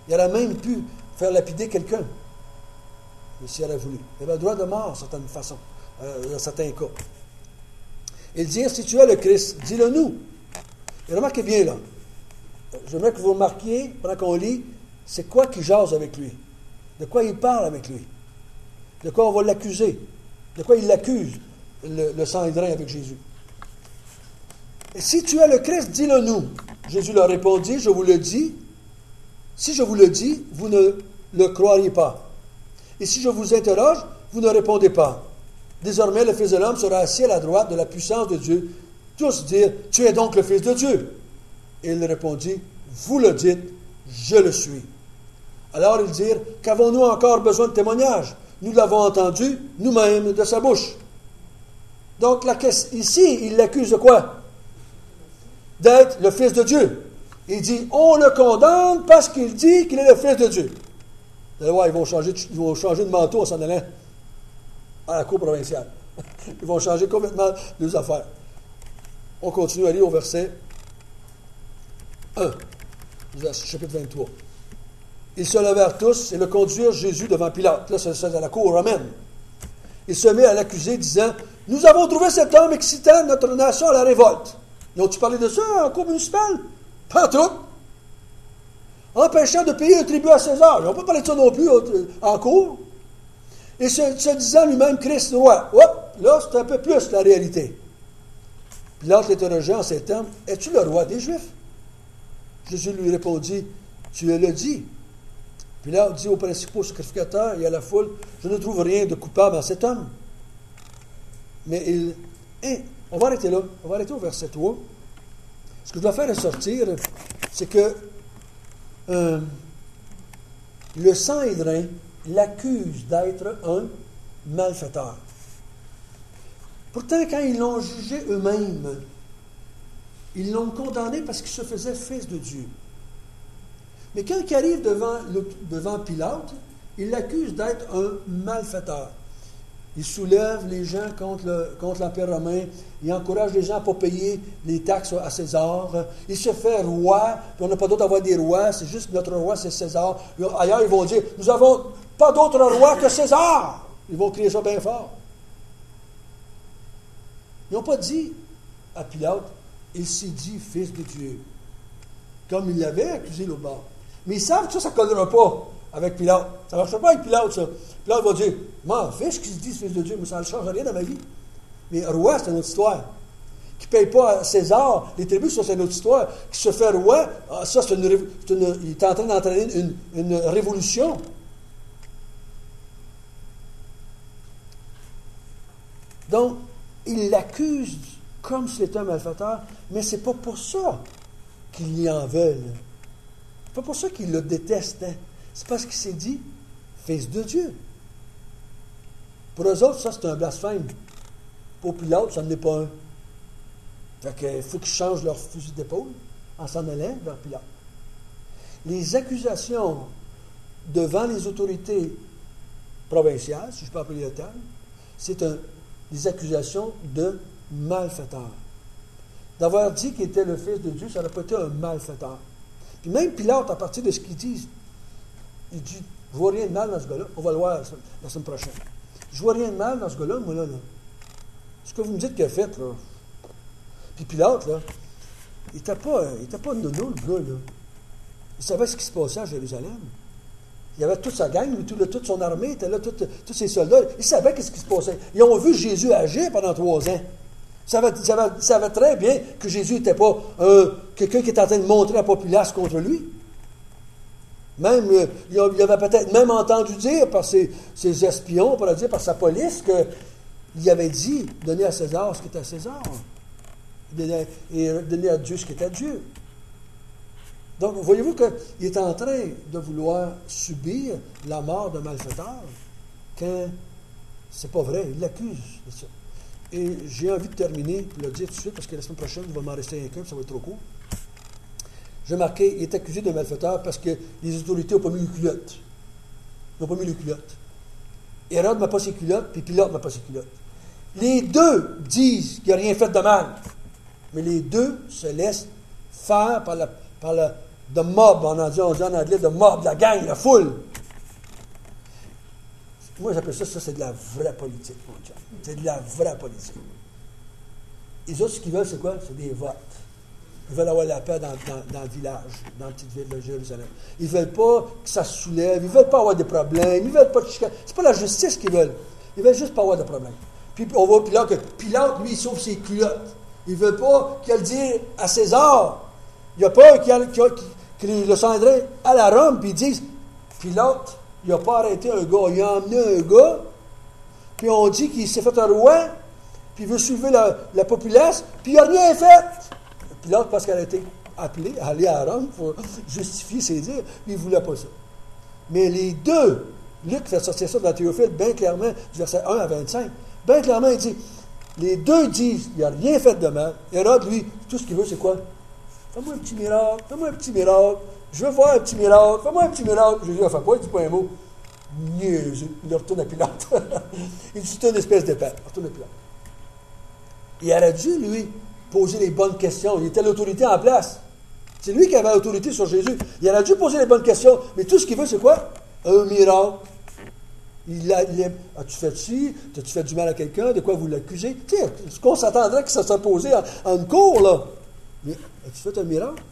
Il aurait même pu faire lapider quelqu'un. Mais s'il aurait voulu. Il avait le droit de mort, de certaine façon, dans certains cas. Ils dirent, si tu es le Christ, dis-le nous. Et remarquez bien là. J'aimerais que vous remarquiez, pendant qu'on lit, c'est quoi qui jase avec lui. De quoi il parle avec lui. De quoi on va l'accuser. De quoi il l'accuse, le Sanhédrin avec Jésus. Et si tu es le Christ, dis-le nous. Jésus leur répondit, je vous le dis. Si je vous le dis, vous ne le croiriez pas. Et si je vous interroge, vous ne répondez pas. Désormais, le Fils de l'homme sera assis à la droite de la puissance de Dieu. Tous dirent, tu es donc le Fils de Dieu. Et il répondit, vous le dites, je le suis. Alors ils dirent, qu'avons-nous encore besoin de témoignages? Nous l'avons entendu nous-mêmes de sa bouche. Donc ici, il l'accuse de quoi? D'être le Fils de Dieu. Il dit, on le condamne parce qu'il dit qu'il est le Fils de Dieu. Vous allez voir, ils vont changer de manteau en s'en allant à la cour provinciale. Ils vont changer complètement leurs affaires. On continue à lire au verset 1, chapitre 23. Ils se levèrent tous et le conduirent Jésus devant Pilate. Là, c'est à la cour romaine. Il se mit à l'accuser, disant, « Nous avons trouvé cet homme excitant notre nation à la révolte. Ils ont-tu parlé de ça en cour municipale? Pas tout. Empêchant de payer un tribut à César. Ils n'ont pas parlé de ça non plus en cour. Et se disant lui-même Christ roi. Hop, là, c'est un peu plus la réalité. Pilate l'interrogeait en ces termes, es-tu le roi des Juifs? Jésus lui répondit, tu le dis. Pilate dit aux principaux sacrificateurs et à la foule, je ne trouve rien de coupable en cet homme. Mais on va arrêter là. On va arrêter au verset 3. Ce que je dois faire ressortir, c'est que le Sanhédrin l'accuse d'être un malfaiteur. Pourtant, quand ils l'ont jugé eux-mêmes, ils l'ont condamné parce qu'il se faisait fils de Dieu. Mais quand il arrive devant Pilate, il l'accuse d'être un malfaiteur. Il soulève les gens contre l'Empire romain. Il encourage les gens à ne pas payer les taxes à César. Il se fait roi. Puis on n'a pas d'autre d'avoir des rois. C'est juste notre roi, c'est César. Ailleurs, ils vont dire, nous n'avons pas d'autre roi que César. Ils vont crier ça bien fort. Ils n'ont pas dit à Pilate, il s'est dit fils de Dieu. Comme il l'avait accusé l'autre bord. Mais ils savent que ça ne collera pas avec Pilate. Ça ne marchera pas avec Pilate, ça. Pilate va dire, m'en fiche qu'il se dise fils de Dieu, mais ça ne change rien dans ma vie. Mais roi, c'est une autre histoire. Qui ne paye pas à César, les tribus, ça c'est une autre histoire. Qui se fait roi, ça c'est il est en train d'entraîner une révolution. Donc, il l'accuse comme s'il était un malfaiteur, mais ce n'est pas pour ça qu'ils y en veulent. C'est pas pour ça qu'ils le détestaient. C'est parce qu'il s'est dit fils de Dieu. Pour eux autres, ça c'est un blasphème. Pour Pilate, ça n'en est pas un. Fait qu'il faut qu'ils changent leur fusil d'épaule en s'en allant vers Pilate. Les accusations devant les autorités provinciales, si je peux appeler le terme, c'est des accusations de malfaiteur. D'avoir dit qu'il était le Fils de Dieu, ça n'aurait pas été un malfaiteur. Puis même Pilate, à partir de ce qu'il dit, il dit, je vois rien de mal dans ce gars-là. On va le voir la semaine prochaine. Je vois rien de mal dans ce gars-là, moi, là. Ce que vous me dites qu'il a fait, là. Puis Pilate, là, il n'était pas nono, le gars, là. Il savait ce qui se passait à Jérusalem. Il y avait toute sa gang, toute son armée, était là, tous ses soldats. Il savait ce qui se passait. Ils ont vu Jésus agir pendant 3 ans. Ils savaient très bien que Jésus n'était pas quelqu'un qui était en train de montrer la populace contre lui. Même, il avait peut-être même entendu dire par ses espions, on pourrait dire par sa police, qu'il avait dit, donnez à César ce qui est à César. Et donnez à Dieu ce qui est à Dieu. Donc, voyez-vous qu'il est en train de vouloir subir la mort d'un malfaiteur quand c'est pas vrai, il l'accuse de ça. Et j'ai envie de terminer, pour le dire tout de suite, parce que la semaine prochaine, il va m'en rester un, ça va être trop court. J'ai marqué, il est accusé de malfaiteur parce que les autorités n'ont pas mis les culottes. Ils n'ont pas mis les culottes. Hérode n'a pas ses culottes, puis Pilate n'a pas ses culottes. Les deux disent qu'il n'y a rien fait de mal, mais les deux se laissent faire par le mob, on dit en anglais, de mob, la gang, la foule. Moi, j'appelle ça c'est de la vraie politique, mon chum. C'est de la vraie politique. Les autres, ce qu'ils veulent, c'est quoi? C'est des votes. Ils veulent avoir la paix dans le village, dans la petite ville de Jérusalem. Ils ne veulent pas que ça se soulève, ils ne veulent pas avoir de problèmes, ils ne veulent pas de chicane. C'est pas la justice qu'ils veulent. Ils veulent juste pas avoir de problèmes. Puis on voit Pilate que Pilate, lui, il sauve ses culottes. Il ne veut pas qu'il le dise à César. Il n'y a pas que le Sanhédrin aille à Rome, puis ils disent, Pilate, il n'a pas arrêté un gars, il a emmené un gars, puis on dit qu'il s'est fait un roi, puis il veut suivre la populace, puis il n'a rien fait. Pilate, parce qu'elle a été appelée à aller à Rome pour justifier ses dires, puis il ne voulait pas ça. Mais les deux, Luc fait sortir ça dans la Théophile, bien clairement, du verset 1 à 25, bien clairement, il dit, les deux disent, il n'a rien fait de mal. Hérode, lui, tout ce qu'il veut, c'est quoi? Fais-moi un petit miracle, fais-moi un petit miracle. Je veux voir un petit miracle, fais-moi un petit miracle. Jésus ne fait pas, il ne dit pas un mot. Niaiseux. Il retourne à Pilate. Il dit, c'est une espèce d'épée. Il retourne à Pilate. Il aurait dû, lui, poser les bonnes questions. Il était l'autorité en place. C'est lui qui avait l'autorité sur Jésus. Il aurait dû poser les bonnes questions. Mais tout ce qu'il veut, c'est quoi? Un miracle. As-tu fait ci? As-tu fait du mal à quelqu'un? De quoi vous l'accusez? Tu sais, ce qu'on s'attendrait que ça soit posé en une cour, là. Mais as-tu fait un miracle?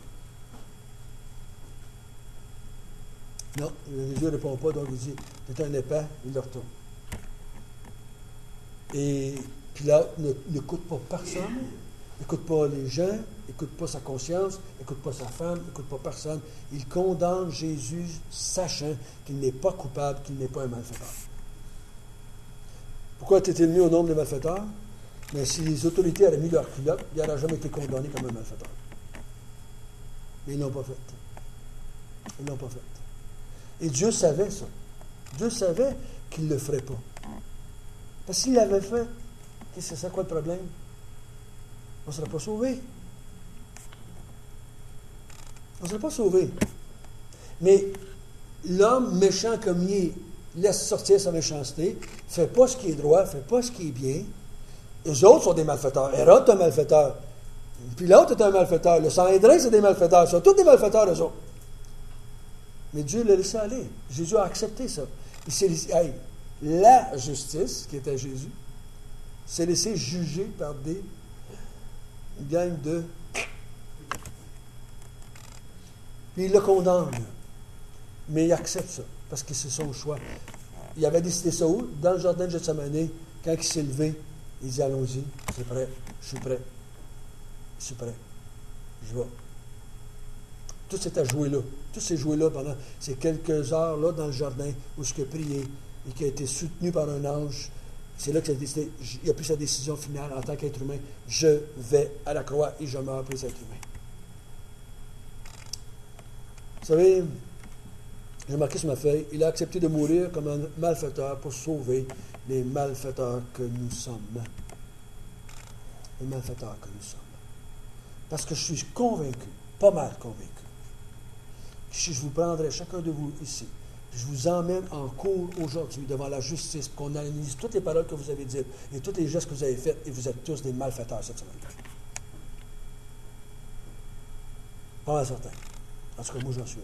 Non, Jésus ne répond pas, donc il dit, c'est un épais, il le retourne. Et Pilate n'écoute pas personne, n'écoute pas les gens, n'écoute pas sa conscience, n'écoute pas sa femme, n'écoute pas personne. Il condamne Jésus, sachant qu'il n'est pas coupable, qu'il n'est pas un malfaiteur. Pourquoi était-il mis au nombre des malfaiteurs? Mais si les autorités avaient mis leur culotte, il n'aurait jamais été condamné comme un malfaiteur. Mais ils ne l'ont pas fait. Ils ne l'ont pas fait. Et Dieu savait ça. Dieu savait qu'il ne le ferait pas. Parce qu'il l'avait fait, c'est quoi le problème? On ne serait pas sauvé. On ne serait pas sauvé. Mais l'homme méchant comme il est, laisse sortir sa méchanceté, ne fait pas ce qui est droit, ne fait pas ce qui est bien. Eux autres sont des malfaiteurs. Hérode est un malfaiteur. Pilate est un malfaiteur. Le Sanhédrin, c'est des malfaiteurs. Ils sont tous des malfaiteurs, eux autres. Mais Dieu l'a laissé aller. Jésus a accepté ça. Il s'est laissé, la justice, qui était Jésus, s'est laissé juger par une gang de... Puis il le condamne. Mais il accepte ça, parce que c'est son choix. Il avait décidé ça où? Dans le jardin de Gethsémani, quand il s'est levé, il dit, allons-y, c'est prêt, je suis prêt. Je suis prêt. Je vais. Tout s'est à jouer là. Tout s'est joué là pendant ces quelques heures là dans le jardin où il a prié et qui a été soutenu par un ange. C'est là qu'il a décidé, il a pris sa décision finale en tant qu'être humain. Je vais à la croix et je meurs pour les êtres humains. Vous savez, j'ai marqué sur ma feuille, il a accepté de mourir comme un malfaiteur pour sauver les malfaiteurs que nous sommes. Les malfaiteurs que nous sommes. Parce que je suis convaincu, pas mal convaincu, que si je vous prendrais chacun de vous ici, je vous emmène en cours aujourd'hui devant la justice, pour qu'on analyse toutes les paroles que vous avez dites et tous les gestes que vous avez faits, et vous êtes tous des malfaiteurs cette semaine. Pas mal certain. En tout cas, moi j'en suis.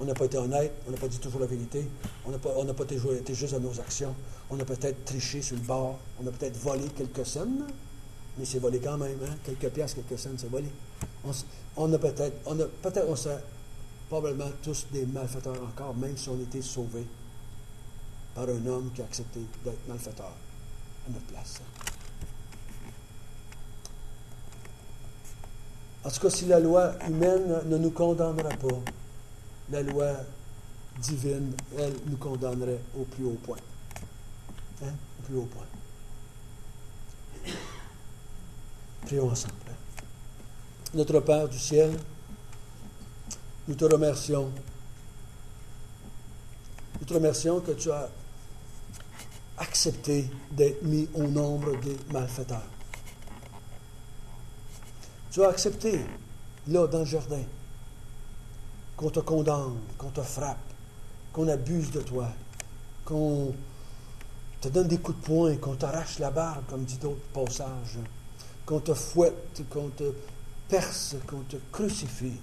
On n'a pas été honnête, on n'a pas dit toujours la vérité, on n'a pas toujours été juste à nos actions, on a peut-être triché sur le bord, on a peut-être volé quelques scènes, mais c'est volé quand même, hein? Quelques piastres, quelques scènes, c'est volé. On serait probablement tous des malfaiteurs encore, même si on était sauvés par un homme qui a accepté d'être malfaiteur à notre place. En tout cas, si la loi humaine ne nous condamnera pas, la loi divine, elle, nous condamnerait au plus haut point. Hein? Au plus haut point. Prions ensemble. Notre Père du ciel, nous te remercions. Nous te remercions que tu as accepté d'être mis au nombre des malfaiteurs. Tu as accepté, là, dans le jardin, qu'on te condamne, qu'on te frappe, qu'on abuse de toi, qu'on te donne des coups de poing, qu'on t'arrache la barbe, comme dit d'autres passages, qu'on te fouette, qu'on te perce, qu'on te crucifie.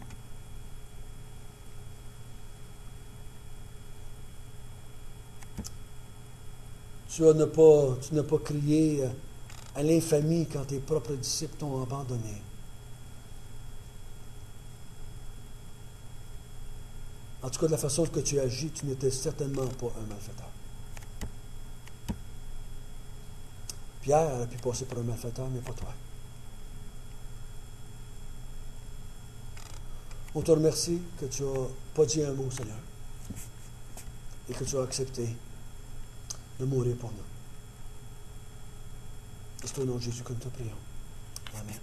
Tu n'as pas crié à l'infamie quand tes propres disciples t'ont abandonné. En tout cas, de la façon que tu agis, tu n'étais certainement pas un malfaiteur. Pierre a pu passer pour un malfaiteur, mais pas toi. On te remercie que tu n'as pas dit un mot, Seigneur, et que tu as accepté de mourir pour nous. C'est au nom de Jésus que nous te prions. Amen.